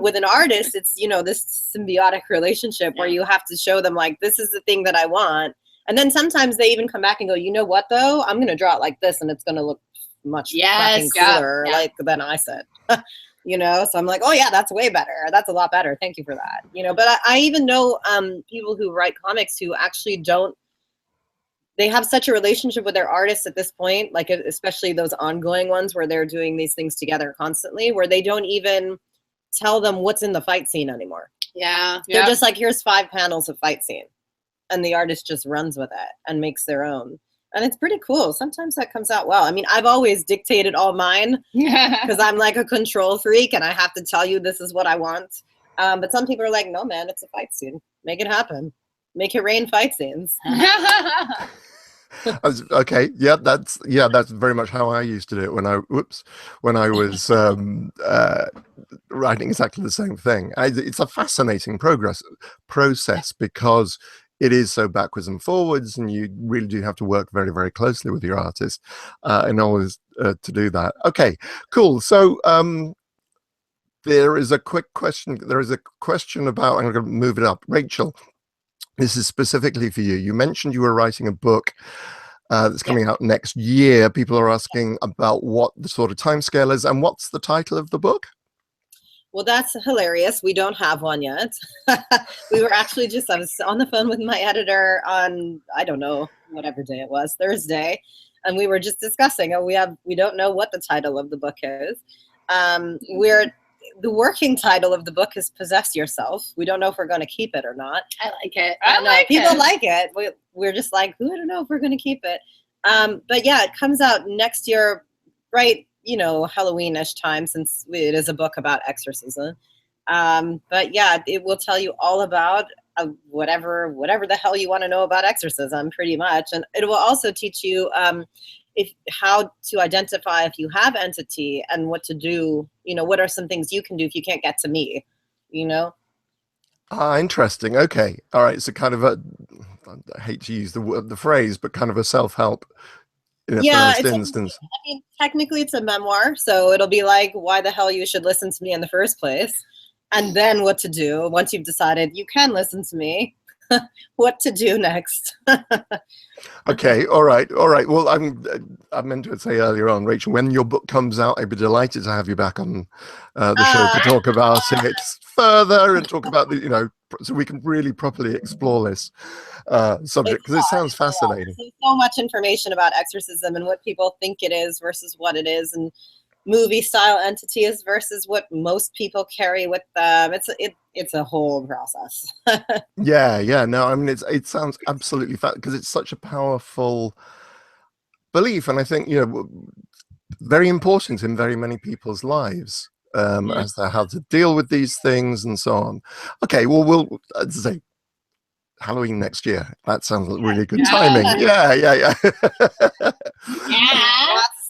Speaker 3: With an artist, it's, you know, this symbiotic relationship where you have to show them like, this is the thing that I want. And then sometimes they even come back and go, you know what though, I'm going to draw it like this and it's going to look much fucking cooler like than I said. You know, so I'm like, oh yeah, that's way better. That's a lot better. Thank you for that. You know, but I even know people who write comics who actually don't, they have such a relationship with their artists at this point, like especially those ongoing ones where they're doing these things together constantly, where they don't even tell them what's in the fight scene anymore. They're just like, here's 5 panels of fight scene, and the artist just runs with it and makes their own, and it's pretty cool. Sometimes that comes out well. I mean, I've always dictated all mine because I'm like a control freak and I have to tell you this is what I want, but some people are like, no man, it's a fight scene, make it happen, make it rain fight scenes.
Speaker 1: Okay, that's very much how I used to do it when I was writing exactly the same thing. It's a fascinating process because it is so backwards and forwards, and you really do have to work very, very closely with your artist in order to do that. Okay, cool. So there is a quick question. There is a question about, I'm going to move it up. Rachel, this is specifically for you. You mentioned you were writing a book that's coming out next year. People are asking about what the sort of timescale is, and what's the title of the book?
Speaker 3: Well, that's hilarious. We don't have one yet. We were actually I was on the phone with my editor on, I don't know, whatever day it was, Thursday, and we were just discussing, we don't know what the title of the book is. The working title of the book is Possess Yourself. We don't know if we're going to keep it or not.
Speaker 4: I like it.
Speaker 3: People like it. We're just like, I don't know if we're going to keep it. But yeah, it comes out next year, right, you know, Halloween-ish time, since it is a book about exorcism. But yeah, it will tell you all about whatever the hell you want to know about exorcism, pretty much. And it will also teach you how to identify if you have entity and what to do. You know, what are some things you can do if you can't get to me, you know?
Speaker 1: Interesting. Okay. All right. So kind of I hate to use the phrase, but kind of a self-help in a first instance.
Speaker 3: I mean, technically it's a memoir, so it'll be like, why the hell you should listen to me in the first place, and then what to do once you've decided you can listen to me. what to do next.
Speaker 1: Okay, all right. Well, I meant to say earlier on, Rachel, when your book comes out, I'd be delighted to have you back on the show to talk about it further and talk about so we can really properly explore this subject, because it sounds fascinating.
Speaker 3: There's so much information about exorcism and what people think it is versus what it is, and movie style entities versus what most people carry with them. It's a whole process.
Speaker 1: Yeah. No, I mean, it sounds absolutely because it's such a powerful belief, and I think very important in very many people's lives as to how to deal with these things and so on. Okay, well, we'll say Halloween next year. That sounds like really good timing. Yeah.
Speaker 4: Yeah.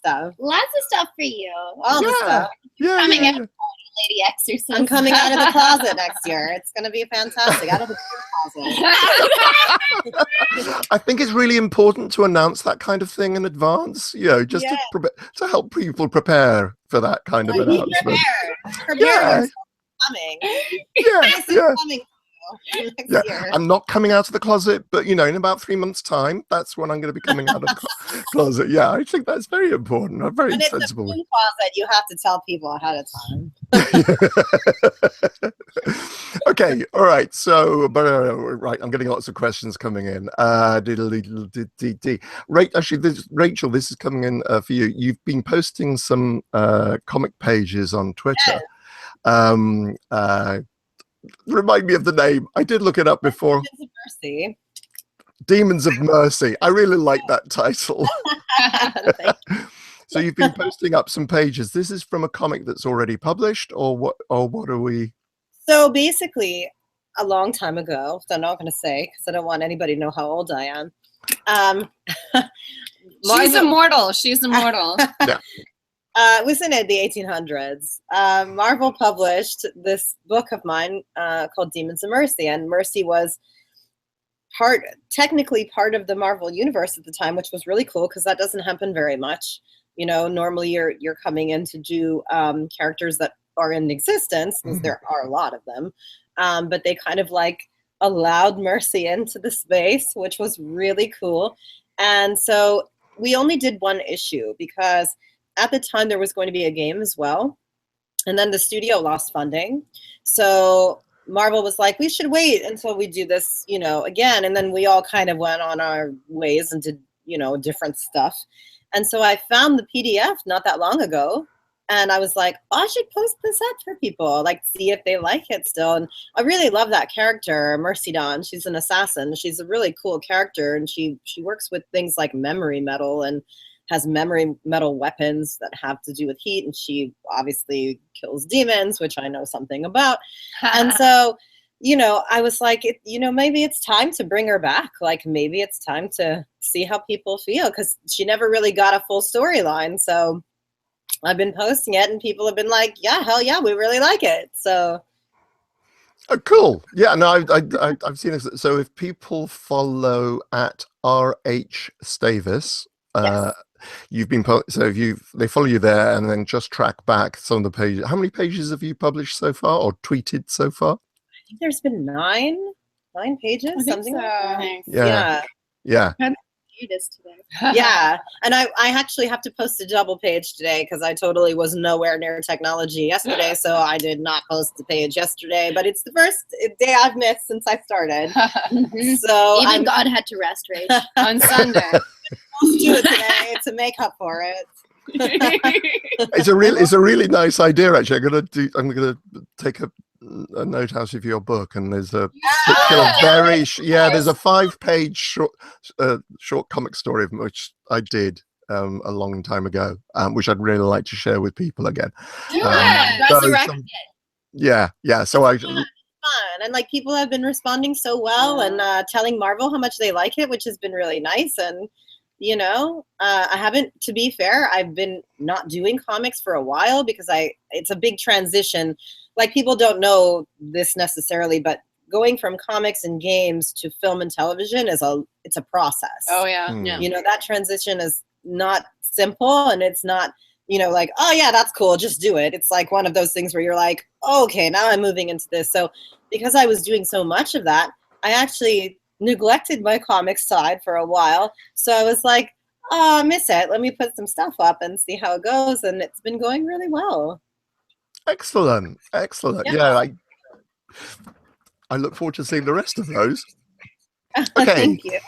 Speaker 3: Lots of stuff
Speaker 4: for you.
Speaker 3: All the stuff.
Speaker 4: Coming out, Lady Exorcist.
Speaker 3: I'm coming out of the closet next year. It's going to be fantastic. Out of the closet.
Speaker 1: I think it's really important to announce that kind of thing in advance, just to help people prepare for that kind of announcement.
Speaker 3: Prepare coming. Coming. Next year.
Speaker 1: I'm not coming out of the closet, but in about 3 months' time, that's when I'm going to be coming out of the closet. Yeah, I think that's very important. Very sensible.
Speaker 3: It's a closet. You have to tell people ahead of time.
Speaker 1: Okay, all right. So, right, I'm getting lots of questions coming in. Rachel, this is coming in for you. You've been posting some comic pages on Twitter. Remind me of the name. I did look it up before.
Speaker 3: Demons of Mercy.
Speaker 1: Demons of Mercy. I really like that title. So you've been posting up some pages. This is from a comic that's already published, or what? Or what are we?
Speaker 3: So basically, a long time ago, which I'm not going to say because I don't want anybody to know how old I am.
Speaker 2: She's immortal.
Speaker 1: Yeah.
Speaker 3: It was in the 1800s. Marvel published this book of mine called Demons of Mercy, and Mercy was technically part of the Marvel universe at the time, which was really cool because that doesn't happen very much. Normally you're coming in to do characters that are in existence, because there are a lot of them, but they kind of allowed Mercy into the space, which was really cool. And so we only did one issue because at the time there was going to be a game as well, and then the studio lost funding, so Marvel was like, we should wait until we do this again, and then we all kind of went on our ways and did different stuff. And so I found the PDF not that long ago, and I was like, I should post this up for people, see if they like it still. And I really love that character, Mercy Dawn. She's an assassin. She's a really cool character, and she works with things like memory metal and has memory metal weapons that have to do with heat, and she obviously kills demons, which I know something about. And so, I was like, maybe it's time to bring her back. Maybe it's time to see how people feel, because she never really got a full storyline. So I've been posting it, and people have been like, yeah, hell yeah, we really like it. So.
Speaker 1: Oh, cool. Yeah, no, I've seen this. So if people follow at RH Stavis,
Speaker 3: Yes.
Speaker 1: You've been they follow you there, and then just track back some of the pages. How many pages have you published so far, or tweeted so far?
Speaker 3: I think there's been nine pages, something like
Speaker 1: Yeah.
Speaker 3: that. Yeah, and I actually have to post a double page today because I totally was nowhere near technology yesterday, so I did not post the page yesterday. But it's the first day I've missed since I started. So
Speaker 4: even God had to rest, Rach,
Speaker 2: on Sunday.
Speaker 3: I'll do it today to make up for it.
Speaker 1: It's a really nice idea, actually. I'm gonna take a note out of your book, and there's a particular there's a 5-page short comic story of which I did a long time ago, which I'd really like to share with people again. So I
Speaker 3: fun, and people have been responding so well, and telling Marvel how much they like it, which has been really nice. And I haven't, to be fair, I've been not doing comics for a while because it's a big transition. People don't know this necessarily, but going from comics and games to film and television it's a process.
Speaker 2: Oh yeah.
Speaker 3: That transition is not simple, and it's not, oh yeah, that's cool, just do it. It's one of those things where you're like, oh, okay, now I'm moving into this. So because I was doing so much of that, I actually neglected my comic side for a while. So I was like, oh, I miss it. Let me put some stuff up and see how it goes. And it's been going really well.
Speaker 1: Excellent. Yeah, I look forward to seeing the rest of those. Okay.
Speaker 3: Thank you.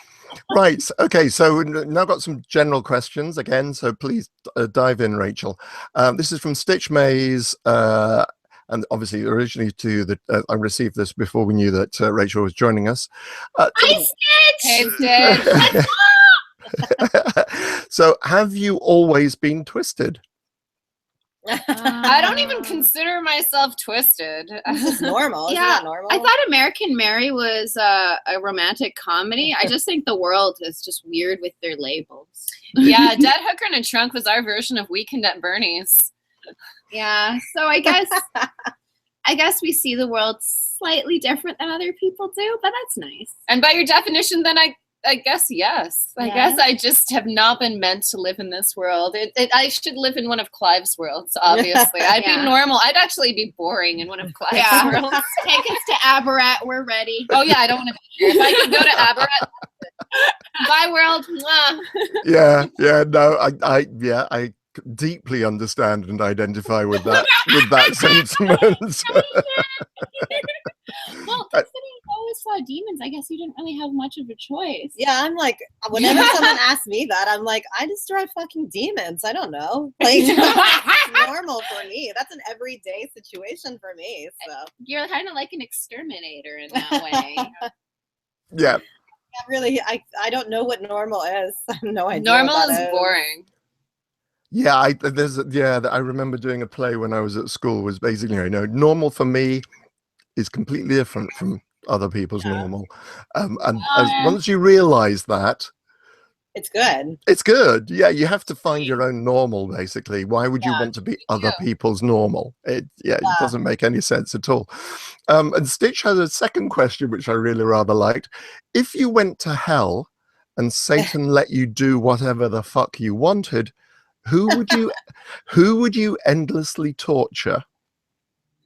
Speaker 1: Right. Okay. So now I've got some general questions again. So please dive in, Rachel. This is from Stitch Maze. And obviously, originally I received this before we knew that Rachel was joining us.
Speaker 4: Hi, Stitch!
Speaker 2: Hey, Stitch.
Speaker 1: So have you always been twisted?
Speaker 2: I don't even consider myself twisted.
Speaker 3: This is normal. Isn't that normal?
Speaker 2: I thought American Mary was a romantic comedy. I just think the world is just weird with their labels. Yeah, Dead Hooker in a Trunk was our version of Weekend at Bernie's. Yeah, so I guess we see the world slightly different than other people do, but that's nice. And by your definition, then I guess yes. I guess I just have not been meant to live in this world. I should live in one of Clive's worlds, obviously. I'd be normal. I'd actually be boring in one of Clive's worlds.
Speaker 4: Take us to Aberrat. We're ready.
Speaker 2: Oh, yeah, I don't want to be here. If I could go to Aberrat, bye, world. Mwah.
Speaker 1: I deeply understand and identify with that sentiment.
Speaker 4: Well, considering you always saw demons, I guess you didn't really have much of a choice.
Speaker 3: Yeah, I'm like, whenever someone asks me that, I'm like, I destroy fucking demons. I don't know. Like, it's normal for me. That's an everyday situation for me. So
Speaker 4: You're kind of like an exterminator in that way.
Speaker 1: Yeah.
Speaker 3: Really, I don't know what normal is. I have no idea.
Speaker 2: Normal is boring.
Speaker 1: Yeah, I remember doing a play when I was at school. Was basically, normal for me is completely different from other people's normal, and once you realize that,
Speaker 3: it's good.
Speaker 1: It's good. Yeah, you have to find your own normal. Basically, why would you want to be other people's normal? It doesn't make any sense at all. And Stitch has a second question, which I really rather liked. If you went to hell and Satan let you do whatever the fuck you wanted, who would you endlessly torture?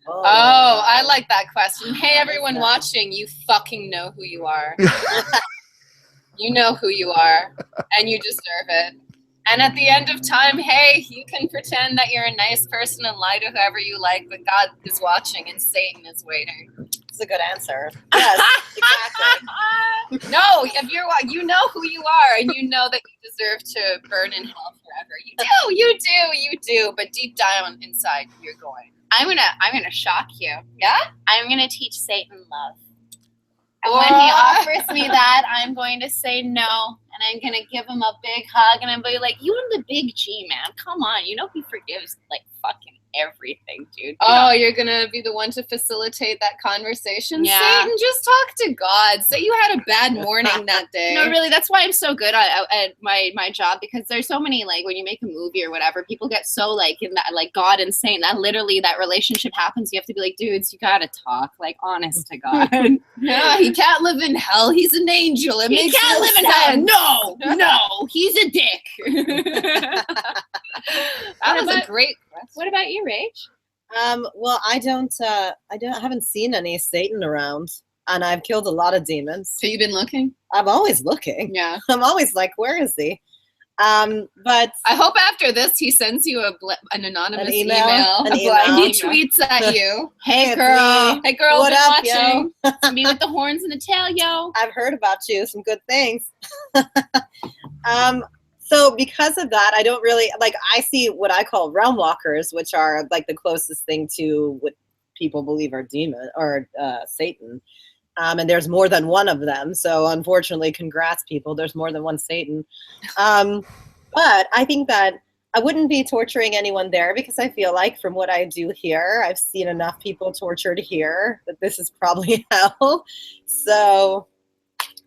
Speaker 2: Oh, I like that question. Hey, everyone watching, you fucking know who you are. You know who you are, and you deserve it. And at the end of time, hey, you can pretend that you're a nice person and lie to whoever you like, but God is watching and Satan is waiting.
Speaker 3: It's a good answer. Yes, exactly.
Speaker 2: No, you know who you are, and you know that you deserve to burn in hell forever. You do. But deep down inside, you're going. I'm gonna shock you. Yeah?
Speaker 4: I'm gonna teach Satan love. And when he offers me that, I'm going to say no, and I'm going to give him a big hug, and I'm going to be like, you and the big G, man. Come on. You know he forgives, like, fucking everything, dude.
Speaker 2: Oh, you're going to be the one to facilitate that conversation?
Speaker 4: Yeah.
Speaker 2: Satan, just talk to God. Say you had a bad morning that day.
Speaker 4: No, really, that's why I'm so good at my job, because there's so many, like, when you make a movie or whatever, people get so, like, in that, like, God and Satan, that literally that relationship happens. You have to be like, dudes, you got to talk, like, honest to God.
Speaker 2: Yeah, he can't live in hell. He's an angel.
Speaker 4: He can't live in hell. No, he's a dick.
Speaker 2: That was a great question.
Speaker 4: What about you, Rach?
Speaker 3: Well, I haven't seen any Satan around, and I've killed a lot of demons.
Speaker 2: So you've been looking?
Speaker 3: I'm always looking.
Speaker 2: Yeah.
Speaker 3: I'm always like, where is he? But
Speaker 2: I hope after this he sends you an anonymous email.
Speaker 3: He
Speaker 2: tweets at you.
Speaker 3: Hey,
Speaker 2: girl. Hey, girl.
Speaker 3: What up,
Speaker 2: watching?
Speaker 3: yo?
Speaker 4: Me with the horns and the tail, yo.
Speaker 3: I've heard about you. Some good things. So because of that, I don't really, like, I see what I call realm walkers, which are like the closest thing to what people believe are demon or Satan. And there's more than one of them. So unfortunately, congrats, people. There's more than one Satan. But I think that I wouldn't be torturing anyone there, because I feel like from what I do here, I've seen enough people tortured here that this is probably hell. So,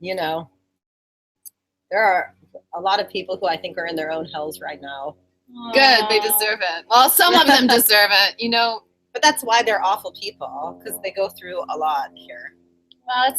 Speaker 3: there are a lot of people who I think are in their own hells right now.
Speaker 2: Good, they deserve it. Well, some of them deserve it,
Speaker 3: But that's why they're awful people, because they go through a lot here.
Speaker 4: Well,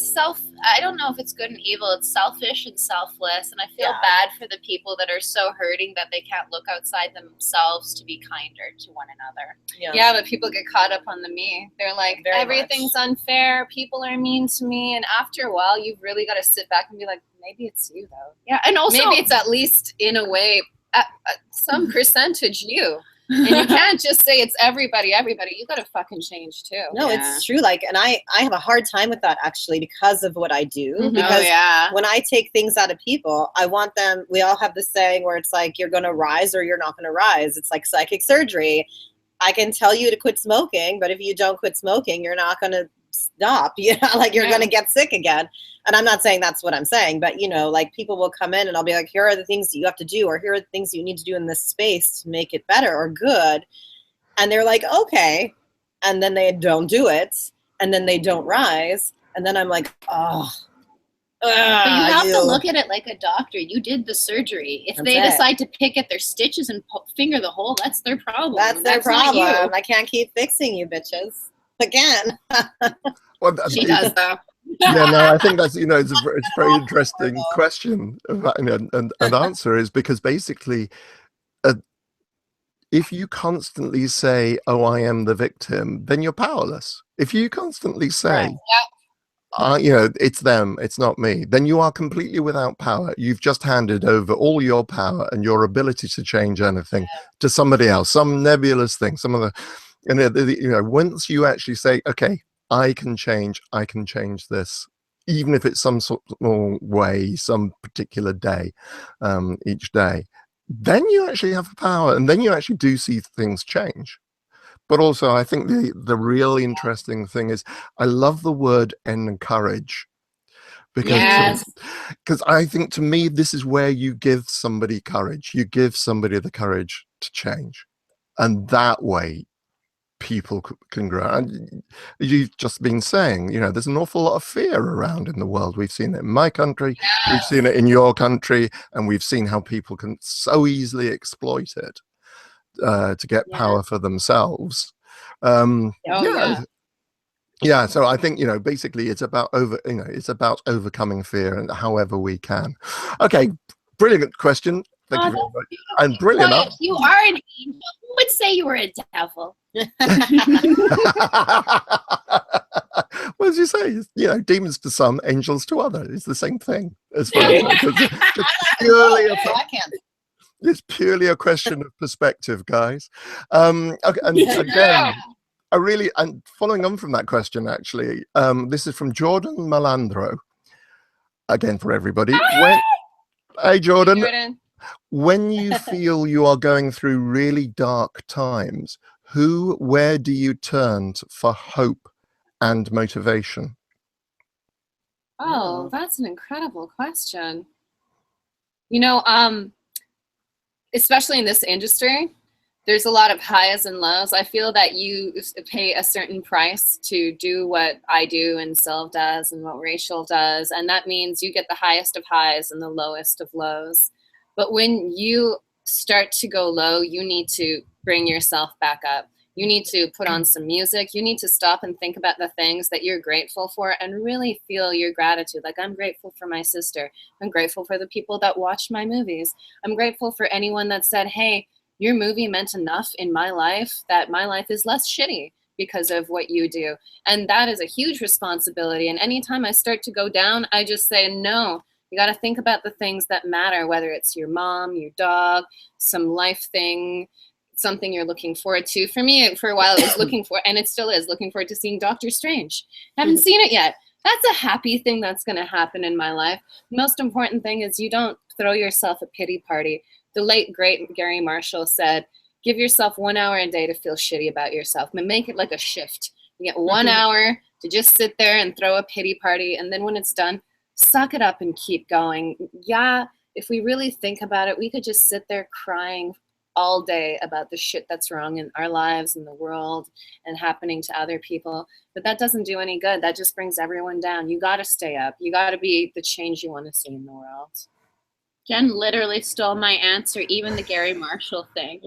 Speaker 4: I don't know if it's good and evil. It's selfish and selfless. And I feel
Speaker 3: Yeah.
Speaker 4: bad for the people that are so hurting that they can't look outside themselves to be kinder to one another.
Speaker 2: Yeah, but people get caught up on the me. They're like,
Speaker 3: Very
Speaker 2: everything's unfair. People are mean to me. And after a while, you've really got to sit back and be like, maybe it's you, though.
Speaker 4: Yeah, and also
Speaker 2: Maybe it's at least, in a way, some percentage you. And you can't just say it's everybody. You got to fucking change, too.
Speaker 3: No, it's true. Like, and I have a hard time with that, actually, because of what I do.
Speaker 2: Mhm.
Speaker 3: Because
Speaker 2: Oh, yeah.
Speaker 3: when I take things out of people, I want them, we all have this saying where it's like, you're going to rise or you're not going to rise. It's like psychic surgery. I can tell you to quit smoking, but if you don't quit smoking, you're not going to stop. You know, like you're going to get sick again. And I'm not saying that's what I'm saying, but you know, like people will come in and I'll be like, here are the things that you have to do, or here are the things you need to do in this space to make it better or good. And they're like, okay. And then they don't do it. And then they don't rise. And then I'm like, oh.
Speaker 4: But you have to look at it like a doctor. You did the surgery. If they decide to pick at their stitches and finger the hole, that's their problem.
Speaker 3: That's their
Speaker 4: not you.
Speaker 3: problem. I can't keep fixing you bitches. Again.
Speaker 1: Well,
Speaker 2: She does, though.
Speaker 1: Yeah, no, I think that's, it's a very interesting question and answer, is because basically, if you constantly say, oh, I am the victim, then you're powerless. If you constantly say, it's them, it's not me, then you are completely without power. You've just handed over all your power and your ability to change anything to somebody else, some nebulous thing, some other, once you actually say, okay, I can change this, even if it's some small way, some particular day, each day, then you actually have the power, and then you actually do see things change. But also, I think the really interesting thing is, I love the word encourage, because I think, to me, this is where you give somebody courage. You give somebody the courage to change, and that way people can grow. And you've just been saying, there's an awful lot of fear around in the world. We've seen it in my country, we've seen it in your country, and we've seen how people can so easily exploit it to get power for themselves. So I think, basically it's about overcoming fear, and however we can. Okay, brilliant question. Thank you very much. And brilliant.
Speaker 4: You are an angel. Who would say you were a devil?
Speaker 1: What did you say? Demons to some, angels to others. It's the same thing, as far as it's purely a question of perspective, guys. Okay, and again, and following on from that question, actually, this is from Jordan Malandro. Again, for everybody. Hey, Jordan. When you feel you are going through really dark times, where do you turn for hope and motivation?
Speaker 2: Oh, that's an incredible question. Especially in this industry, there's a lot of highs and lows. I feel that you pay a certain price to do what I do and Sylv does and what Rachel does. And that means you get the highest of highs and the lowest of lows. But when you start to go low, you need to bring yourself back up. You need to put on some music. You need to stop and think about the things that you're grateful for and really feel your gratitude. Like, I'm grateful for my sister. I'm grateful for the people that watched my movies. I'm grateful for anyone that said, hey, your movie meant enough in my life that my life is less shitty because of what you do. And that is a huge responsibility. And anytime I start to go down, I just say, no. You got to think about the things that matter, whether it's your mom, your dog, some life thing, something you're looking forward to. For me, for a while, it was looking forward to seeing Doctor Strange. I haven't seen it yet. That's a happy thing that's going to happen in my life. The most important thing is you don't throw yourself a pity party. The late, great Gary Marshall said, give yourself 1 hour a day to feel shitty about yourself. And make it like a shift. You get 1 hour to just sit there and throw a pity party. And then when it's done, suck it up and keep going. Yeah, if we really think about it, we could just sit there crying all day about the shit that's wrong in our lives and the world and happening to other people. But that doesn't do any good. That just brings everyone down. You got to stay up. You got to be the change you want to see in the world.
Speaker 4: Jen literally stole my answer, even the Gary Marshall thing.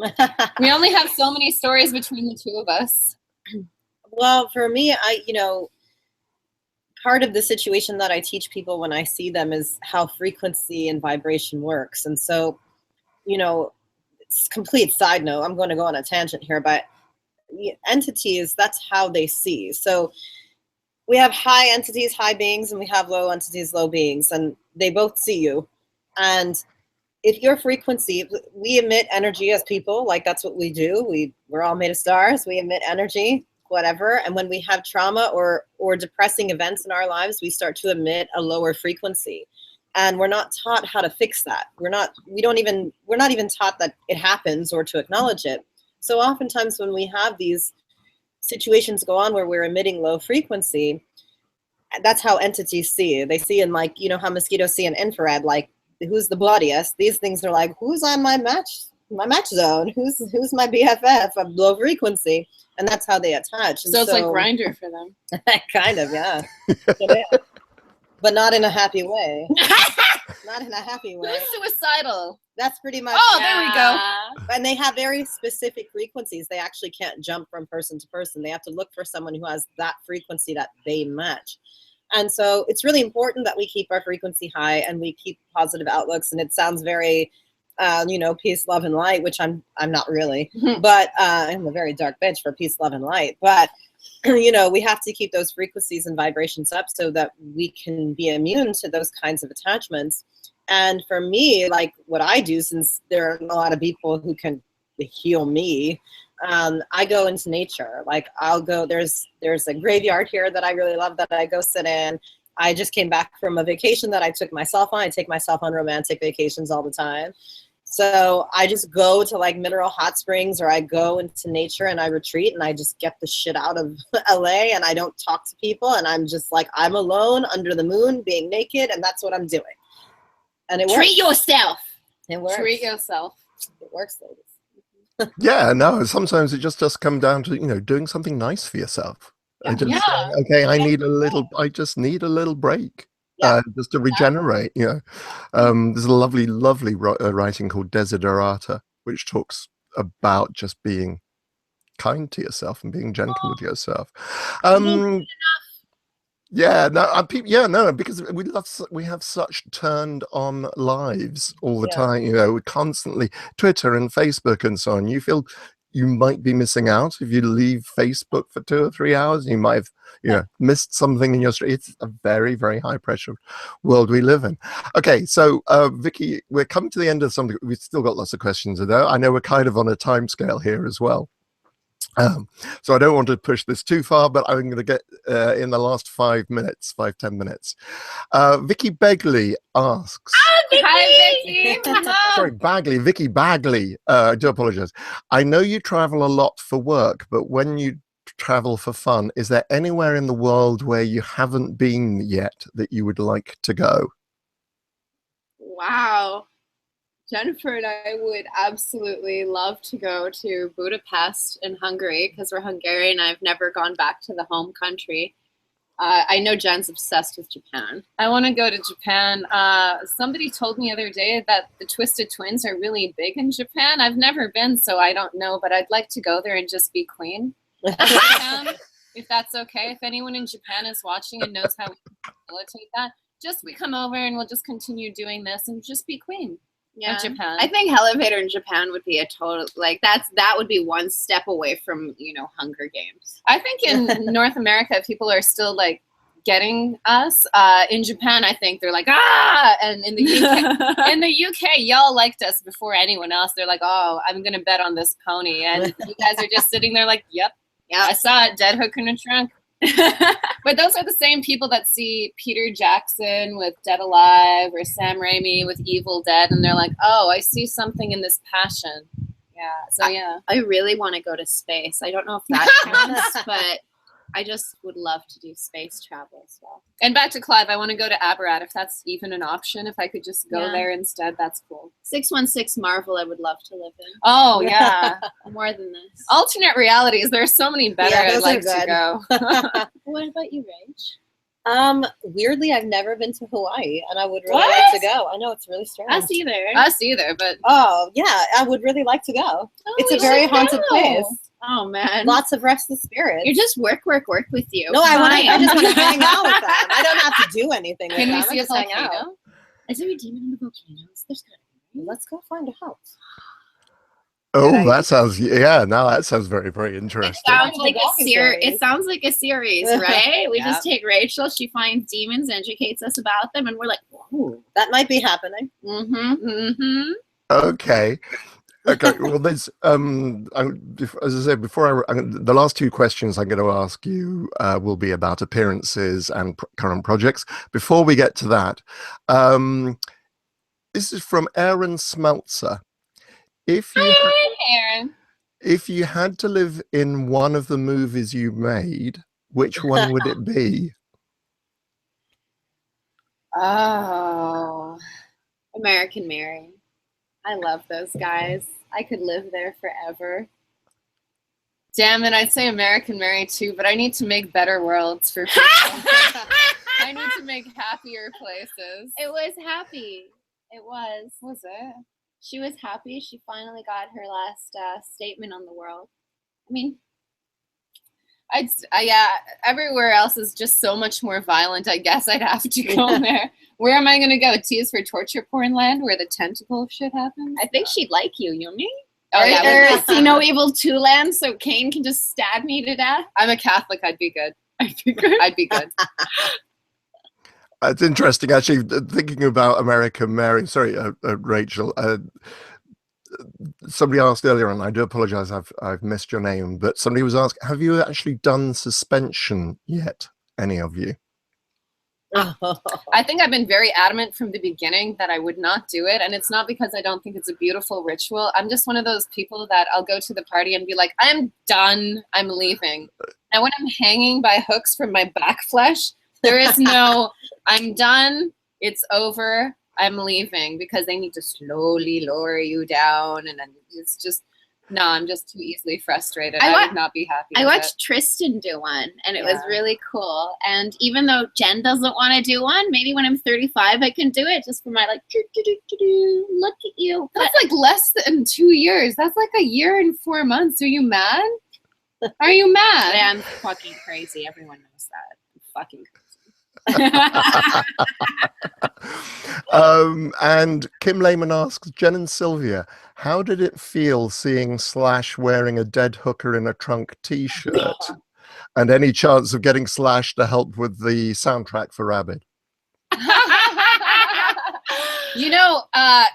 Speaker 2: We only have so many stories between the two of us.
Speaker 3: Well, for me, part of the situation that I teach people when I see them is how frequency and vibration works. And so, you know, it's complete side note. I'm going to go on a tangent here, but entities, that's how they see. So we have high entities, high beings, and we have low entities, low beings, and they both see you. And if your frequency, we emit energy as people, like that's what we do. We're all made of stars. We emit energy, whatever. And when we have trauma or depressing events in our lives, we start to emit a lower frequency. And we're not taught how to fix that. We're not even taught that it happens or to acknowledge it. So oftentimes when we have these situations go on where we're emitting low frequency, that's how entities see. They see in, like, you know how mosquitoes see in infrared, like who's the bloodiest. These things are like, who's on my match zone? Who's my BFF of low frequency? And that's how they attach. And
Speaker 2: So it's like Grindr for them.
Speaker 3: Kind of, yeah. But not in a happy way. Not in a happy way.
Speaker 2: Who's suicidal?
Speaker 3: That's pretty much.
Speaker 2: Oh, there we go.
Speaker 3: And they have very specific frequencies. They actually can't jump from person to person. They have to look for someone who has that frequency that they match. And so it's really important that we keep our frequency high and we keep positive outlooks. And it sounds very, you know, peace, love, and light, which I'm not really. But I'm a very dark bitch for peace, love, and light. But you know, we have to keep those frequencies and vibrations up so that we can be immune to those kinds of attachments. And for me, like what I do, since there are a lot of people who can heal me, I go into nature. Like I'll go, there's a graveyard here that I really love that I go sit in. I just came back from a vacation that I took myself on. I take myself on romantic vacations all the time. So I just go to like mineral hot springs, or I go into nature and I retreat and I just get the shit out of LA and I don't talk to people. And I'm just like, I'm alone under the moon being naked, and that's what I'm doing. And it works.
Speaker 2: Treat yourself.
Speaker 3: It works.
Speaker 2: Treat yourself.
Speaker 3: It works, ladies.
Speaker 1: Yeah, no, sometimes it just does come down to, you know, doing something nice for yourself. And just saying, okay, I just need a little break. Just to regenerate, you know. There's a lovely writing called Desiderata, which talks about just being kind to yourself and being gentle with yourself. Because we have such turned on lives all the time. You know, we constantly Twitter and Facebook and so on. You feel you might be missing out if you leave Facebook for 2 or 3 hours. You might have, you know, missed something in your street. It's a very, very high pressure world we live in. Okay, so Vicky, we're coming to the end of something. We've still got lots of questions, though. I know we're kind of on a time scale here as well. So I don't want to push this too far, but I'm going to get in the last 5 minutes, 5-10 minutes. Vicky Begley asks.
Speaker 2: Hi, Vicky.
Speaker 1: Sorry, Bagley. Vicky Bagley. I do apologize. I know you travel a lot for work, but when you travel for fun, is there anywhere in the world where you haven't been yet that you would like to go?
Speaker 2: Wow. Jennifer and I would absolutely love to go to Budapest in Hungary because we're Hungarian. I've never gone back to the home country. I know Jen's obsessed with Japan. I want to go to Japan. Somebody told me the other day that the Twisted Twins are really big in Japan. I've never been, so I don't know, but I'd like to go there and just be queen. If that's okay. If anyone in Japan is watching and knows how we can facilitate that, just come over and we'll just continue doing this and just be queen. Yeah, Japan. I think Hellevator in Japan would be a total, like, that would be one step away from, you know, Hunger Games. I think in North America, people are still like getting us. In Japan, I think they're like, and in the UK, y'all liked us before anyone else. They're like, oh, I'm gonna bet on this pony, and you guys are just sitting there like, yep, yeah, I saw it, dead hook in a trunk. But those are the same people that see Peter Jackson with Dead Alive or Sam Raimi with Evil Dead, and they're like, oh, I see something in this passion. Yeah, so yeah. I really want to go to space. I don't know if that counts, but I just would love to do space travel as well. And back to Clive, I want to go to Aberrat if that's even an option. If I could just go there instead, that's cool. 616 Marvel, I would love to live in. Oh, yeah. More than this. Alternate realities. There are so many better I'd like to go. What about you, Rach?
Speaker 3: Weirdly, I've never been to Hawaii, and I would really like to go. I know, it's really strange.
Speaker 2: Us either, but...
Speaker 3: Oh, yeah, I would really like to go. Oh, it's a very haunted place.
Speaker 4: Oh man.
Speaker 3: Lots of restless spirits.
Speaker 4: You're just work with you.
Speaker 3: No, I just want to
Speaker 4: Fine.
Speaker 3: hang out with them. I don't have to do anything with
Speaker 2: Can
Speaker 3: them.
Speaker 2: we
Speaker 3: I
Speaker 2: see a
Speaker 3: just hang out.
Speaker 2: volcano?
Speaker 4: Is there a demon in the volcanoes? There's gotta be.
Speaker 3: Let's go find a house.
Speaker 1: Oh,
Speaker 3: Good
Speaker 1: that sounds, yeah, now that sounds very, very
Speaker 4: It
Speaker 1: interesting.
Speaker 4: sounds like a
Speaker 3: Docuseries.
Speaker 4: It sounds like a series, right? We
Speaker 3: Yeah.
Speaker 4: just take Rachel, she finds demons, educates us about them, and we're like,
Speaker 3: Ooh, that might be happening.
Speaker 1: Okay. Okay. Well, there's as I said before, the last two questions I'm going to ask you will be about appearances and current projects. Before we get to that, this is from Aaron Smeltzer. If you had to live in one of the movies you made, which one would it be?
Speaker 2: Oh, American Mary. I love those guys. I could live there forever. Damn it, I'd say American Mary too, but I need to make better worlds for people. I need to make happier places.
Speaker 4: It was happy. It was.
Speaker 2: Was it?
Speaker 4: She was happy. She finally got her last statement on the world. I mean,
Speaker 2: Yeah, everywhere else is just so much more violent. I guess I'd have to go there. Where am I going to go? Tease for torture porn land where the tentacle shit happens?
Speaker 4: I think she'd like you, Yumi.
Speaker 2: Oh, yeah.
Speaker 4: Or See No Evil 2 land, so Kane can just stab me to death.
Speaker 2: I'm a Catholic. I'd be good. I'd be good.
Speaker 1: It's interesting, actually, thinking about American Mary. Sorry, Rachel. Somebody asked earlier, and I do apologize, I've missed your name, but somebody was asking, have you actually done suspension yet? Any of you?
Speaker 2: I think I've been very adamant from the beginning that I would not do it. And it's not because I don't think it's a beautiful ritual. I'm just one of those people that I'll go to the party and be like, I'm done. I'm leaving. And when I'm hanging by hooks from my back flesh, there is no, I'm done. It's over. I'm leaving, because they need to slowly lower you down. And then it's just, no, I'm just too easily frustrated. I would not be happy.
Speaker 4: I
Speaker 2: with
Speaker 4: watched Tristan do one, and it was
Speaker 2: Yeah.
Speaker 4: really cool. And even though Jen doesn't want to do one, maybe when I'm 35, I can do it just for my like, look at you.
Speaker 2: That's like less than 2 years. That's like a year and 4 months. Are you mad? Are you mad?
Speaker 4: I'm fucking crazy. Everyone knows that. I'm fucking crazy.
Speaker 1: And Kim Lehman asks, Jen and Sylvia, how did it feel seeing Slash wearing a dead hooker in a trunk t-shirt? And any chance of getting Slash to help with the soundtrack for Rabid?
Speaker 2: You know,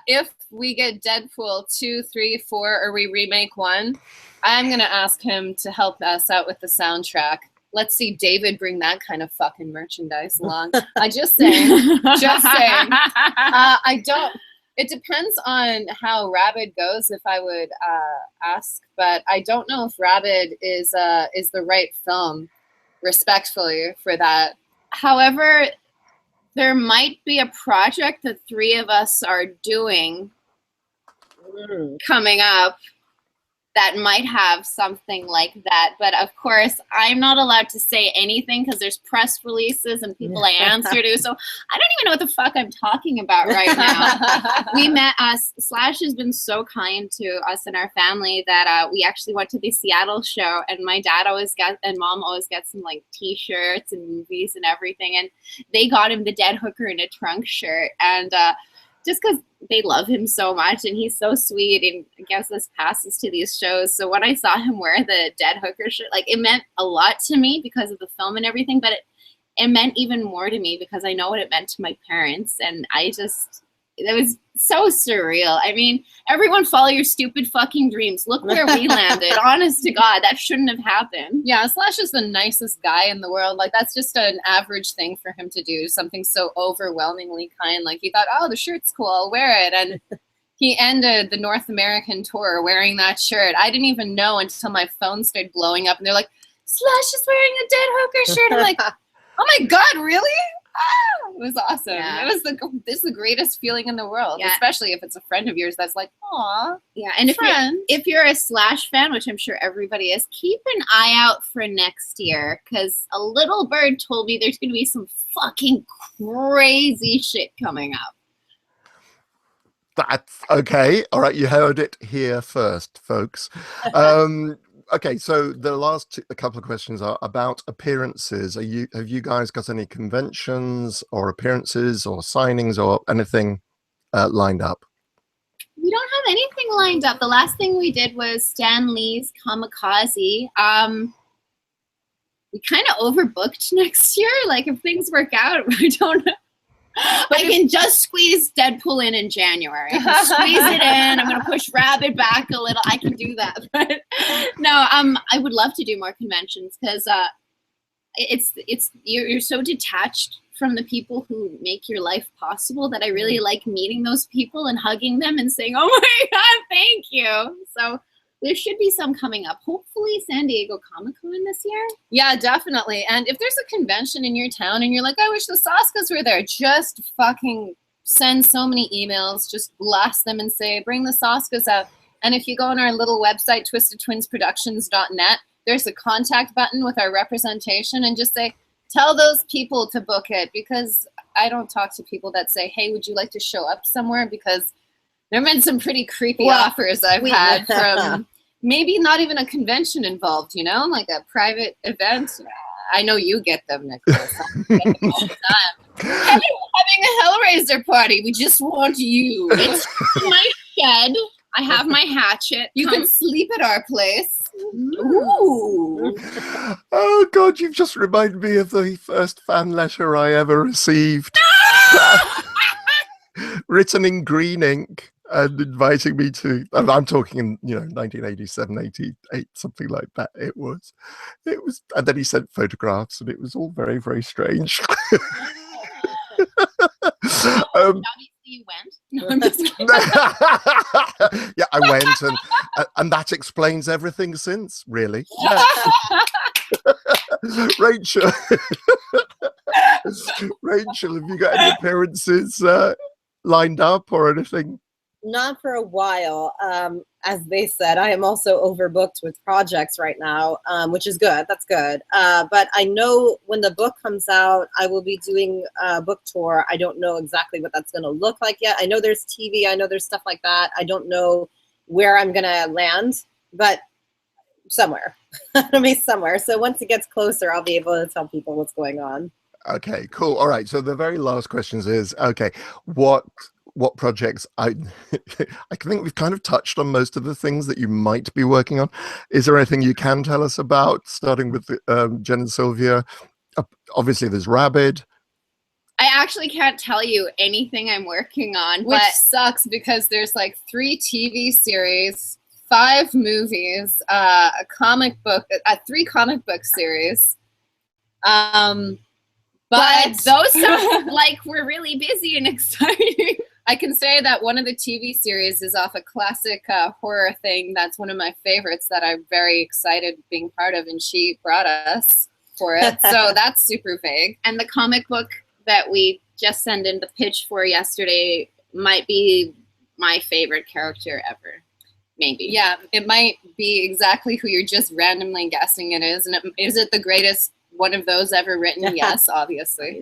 Speaker 2: if we get Deadpool 2, 3, 4, or we remake 1, I'm going to ask him to help us out with the soundtrack. Let's see David bring that kind of fucking merchandise along. I just saying. Just saying. I don't. It depends on how Rabid goes. If I would ask, but I don't know if Rabid is the right film, respectfully, for that. However, there might be a project the three of us are doing coming up that might have something like that. But of course, I'm not allowed to say anything because there's press releases and people I answer to. So I don't even know what the fuck I'm talking about right now. We met us. Slash has been so kind to us and our family that we actually went to the Seattle show, and my dad always gets, and mom always gets some like t-shirts and movies and everything. And they got him the dead hooker in a trunk shirt. And just because they love him so much and he's so sweet and gives us passes to these shows. So when I saw him wear the dead hooker shirt, like it meant a lot to me because of the film and everything, but it meant even more to me because I know what it meant to my parents. And it was so surreal. I mean, everyone follow your stupid fucking dreams. Look where we landed. Honest to God, that shouldn't have happened. Yeah, Slash is the nicest guy in the world. Like, that's just an average thing for him to do. Something so overwhelmingly kind. Like, he thought, oh, the shirt's cool, I'll wear it. And he ended the North American tour wearing that shirt. I didn't even know until my phone started blowing up. And they're like, Slash is wearing a dead hooker shirt. I'm like, oh my God, really? Ah, it was awesome.
Speaker 4: Yeah.
Speaker 2: This is the greatest feeling in the world,
Speaker 4: Yeah.
Speaker 2: especially if it's a friend of yours that's like, aw,
Speaker 4: Yeah, and if you're a Slash fan, which I'm sure everybody is, keep an eye out for next year because a little bird told me there's going to be some fucking crazy shit coming up.
Speaker 1: That's okay. All right, you heard it here first, folks. Okay, so the last a couple of questions are about appearances. Have you guys got any conventions or appearances or signings or anything lined up?
Speaker 4: We don't have anything lined up. The last thing we did was Stan Lee's Kamikaze. We kind of overbooked next year. Like, if things work out, I don't know. I can just squeeze Deadpool in January. I can squeeze it in. I'm gonna push Rabid back a little. I can do that. But no, I would love to do more conventions because you're so detached from the people who make your life possible that I really like meeting those people and hugging them and saying, "Oh my God, thank you." So there should be some coming up. Hopefully San Diego Comic-Con this year.
Speaker 2: Yeah, definitely. And if there's a convention in your town and you're like, I wish the Soskas were there, just fucking send so many emails. Just blast them and say, bring the Soskas out. And if you go on our little website, twistedtwinsproductions.net, there's a contact button with our representation, and just say, tell those people to book it, because I don't talk to people that say, hey, would you like to show up somewhere? Because there have been some pretty creepy offers I've had from maybe not even a convention involved, you know, like a private event. I know you get them, Nicholas. I get them all the time. Hey, we're having a Hellraiser party. We just want you. It's my shed. I have my hatchet. You can sleep at our place. Ooh.
Speaker 1: Oh God, you've just reminded me of the first fan letter I ever received. Written in green ink and inviting me to, and I'm talking in, 1987, 88, something like that. It was, and then he sent photographs, and it was all very, very strange.
Speaker 4: Obviously you went. No, I'm just kidding.
Speaker 1: Yeah, I went, and that explains everything since, really. Rachel, Rachel, have you got any appearances lined up or anything?
Speaker 3: Not for a while. As they said, I am also overbooked with projects right now, which is good. That's good. But I know when the book comes out, I will be doing a book tour. I don't know exactly what that's going to look like yet. I know there's TV. I know there's stuff like that. I don't know where I'm going to land, but somewhere. It'll be somewhere. So once it gets closer, I'll be able to tell people what's going on.
Speaker 1: Okay, cool. All right. So the very last questions is, okay, what projects I think we've kind of touched on most of the things that you might be working on. Is there anything you can tell us about, starting with Jen and Sylvia? Obviously there's Rabid.
Speaker 2: I actually can't tell you anything I'm working on, which sucks because there's like 3 TV series, 5 movies, a comic book, 3 comic book series. But those sound like we're really busy and exciting. I can say that one of the TV series is off a classic horror thing that's one of my favorites that I'm very excited being part of, and she brought us for it. So that's super vague. And the comic book that we just sent in the pitch for yesterday might be my favorite character ever. Maybe. Yeah, it might be exactly who you're just randomly guessing it is. And is it the greatest one of those ever written? Yes, obviously.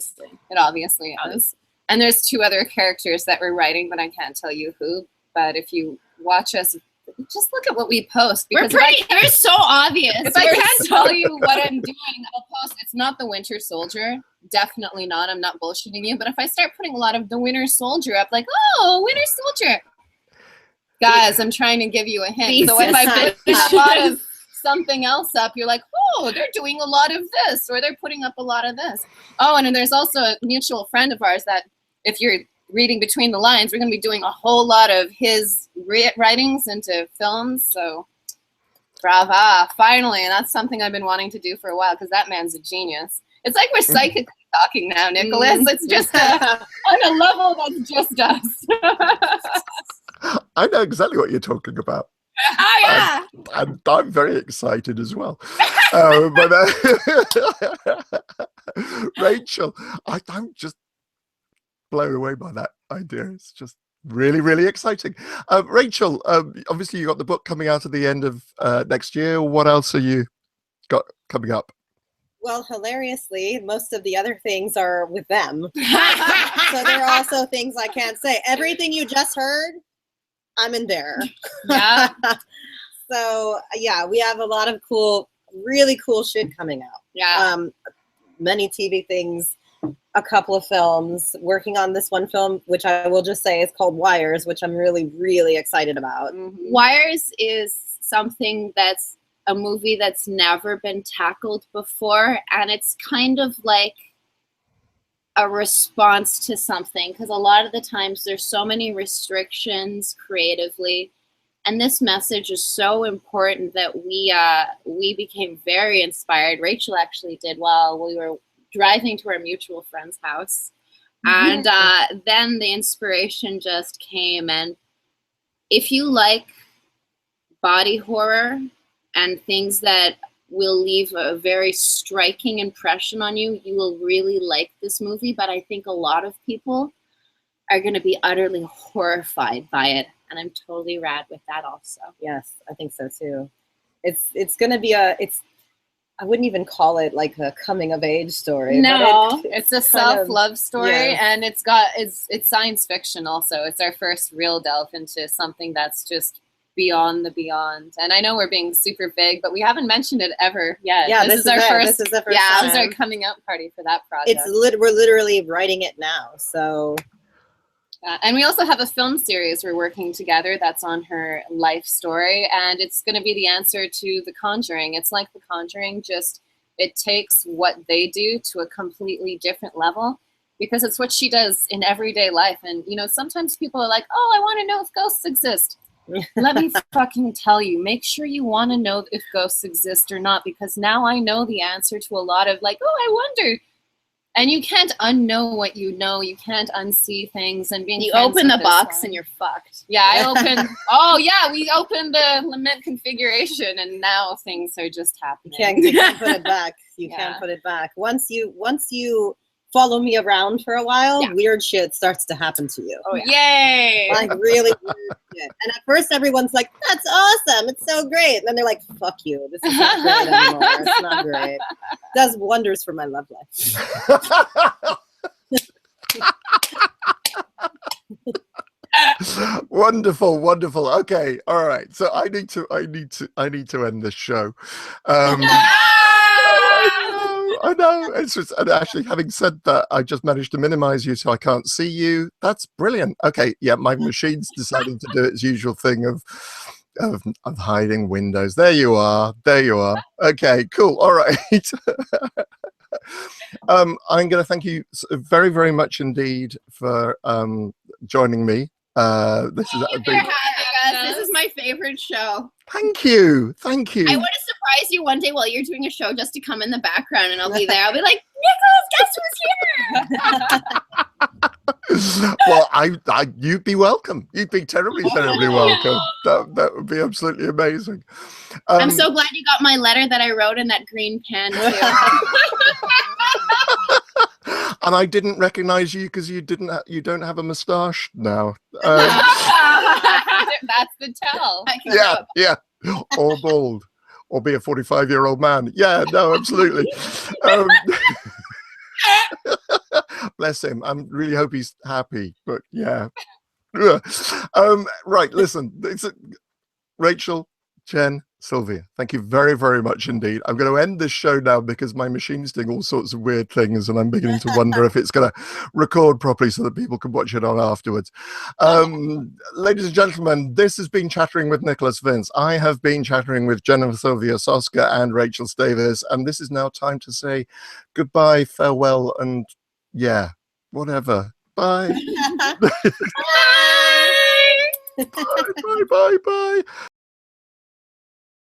Speaker 2: It obviously is. And there's 2 other characters that we're writing, but I can't tell you who. But if you watch us, just look at what we post. Because
Speaker 4: we're so obvious.
Speaker 2: If I can't tell you what I'm doing, I'll post. It's not the Winter Soldier. Definitely not. I'm not bullshitting you. But if I start putting a lot of the Winter Soldier up, like, oh, Winter Soldier. Guys, I'm trying to give you a hint. So if I put a lot of something else up, you're like, oh, they're doing a lot of this, or they're putting up a lot of this. Oh, and then there's also a mutual friend of ours that, if you're reading between the lines, we're going to be doing a whole lot of his writings into films. So, brava, finally. And that's something I've been wanting to do for a while, because that man's a genius. It's like we're psychically talking now, Nicholas. It's just on a level that's just us.
Speaker 1: I know exactly what you're talking about.
Speaker 2: Oh, yeah.
Speaker 1: I'm very excited as well. Rachel, I'm just blown away by that idea. It's just really, really exciting. Rachel, obviously you got the book coming out at the end of next year. What else are you got coming up?
Speaker 3: Well, hilariously, most of the other things are with them. So there are also things I can't say. Everything you just heard, I'm in there.
Speaker 2: Yeah.
Speaker 3: So yeah, we have a lot of really cool shit coming out.
Speaker 2: Yeah.
Speaker 3: Many TV things, a couple of films, working on this one film, which I will just say is called Wires, which I'm really, really excited about.
Speaker 2: Wires is something that's a movie that's never been tackled before, and it's kind of like a response to something, because a lot of the times there's so many restrictions creatively, and this message is so important that we became very inspired. Rachel actually did while we were driving to our mutual friend's house, and then the inspiration just came. And if you like body horror and things that will leave a very striking impression on you, you will really like this movie. But I think a lot of people are going to be utterly horrified by it, and I'm totally rad with that also.
Speaker 3: Yes, I think so too. It's going to be I wouldn't even call it like a coming of age story.
Speaker 2: No,
Speaker 3: but
Speaker 2: it's a self-love story,
Speaker 3: yes.
Speaker 2: and it's science fiction also. It's our first real delve into something that's just beyond the beyond. And I know we're being super vague, but we haven't mentioned it ever yet.
Speaker 3: Yeah,
Speaker 2: this is our first.
Speaker 3: This is the first
Speaker 2: Yeah,
Speaker 3: time.
Speaker 2: this is our coming out party for that project.
Speaker 3: We're literally writing it now, so.
Speaker 2: And we also have a film series we're working together that's on her life story, and it's going to be the answer to The Conjuring. It's like The Conjuring, just it takes what they do to a completely different level, because it's what she does in everyday life. And, you know, sometimes people are like, oh, I want to know if ghosts exist. Let me fucking tell you, make sure you want to know if ghosts exist or not, because now I know the answer to a lot of like, oh, I wonder. And you can't unknow what you know. You can't unsee things. And being
Speaker 4: You
Speaker 2: friends
Speaker 4: open
Speaker 2: with
Speaker 4: the
Speaker 2: this
Speaker 4: box
Speaker 2: one-
Speaker 4: and you're fucked.
Speaker 2: Yeah, I opened. Oh yeah, we opened the lament configuration, and now things are just happening.
Speaker 3: You can't put it back. You
Speaker 2: Yeah.
Speaker 3: can't put it back. Once you follow me around for a while,
Speaker 2: Yeah.
Speaker 3: weird shit starts to happen to you.
Speaker 2: Oh yeah.
Speaker 3: Like really weird shit. And at first everyone's like, that's awesome. It's so great. And then they're like, fuck you. This is not great anymore. It's not great. It does wonders for my love life.
Speaker 1: Wonderful, wonderful. Okay, all right. So I need to end this show. I know. It's just, and actually, having said that, I just managed to minimize you so I can't see you. That's brilliant. Okay, yeah, my machine's deciding to do its usual thing of hiding windows. There you are. There you are. Okay, cool. All right. I'm going to thank you very, very much indeed for joining me. This is
Speaker 4: Thank you for having us. This is my favorite show.
Speaker 1: Thank you. Thank you.
Speaker 4: I want to surprise you one day while you're doing a show just to come in the background, and I'll be there. I'll be like, Nicholas, guess who's here?
Speaker 1: Well, you'd be welcome. You'd be terribly welcome. That would be absolutely amazing.
Speaker 4: I'm so glad you got my letter that I wrote in that green pen too.
Speaker 1: And I didn't recognize you because you don't have a moustache now.
Speaker 2: That's the tell.
Speaker 1: Yeah, or bald, or be a 45-year-old man. Yeah, no, absolutely. Bless him. I really hope he's happy. But yeah. Right. Listen, Rachel, Jen, Sylvia, thank you very, very much indeed. I'm going to end this show now because my machine's doing all sorts of weird things, and I'm beginning to wonder if it's going to record properly so that people can watch it on afterwards. Ladies and gentlemen, this has been Chattering with Nicholas Vince. I have been chattering with Jen Sylvia Soska and Rachel Stavis, and this is now time to say goodbye, farewell, and yeah, whatever. Bye. Bye, bye, bye, bye.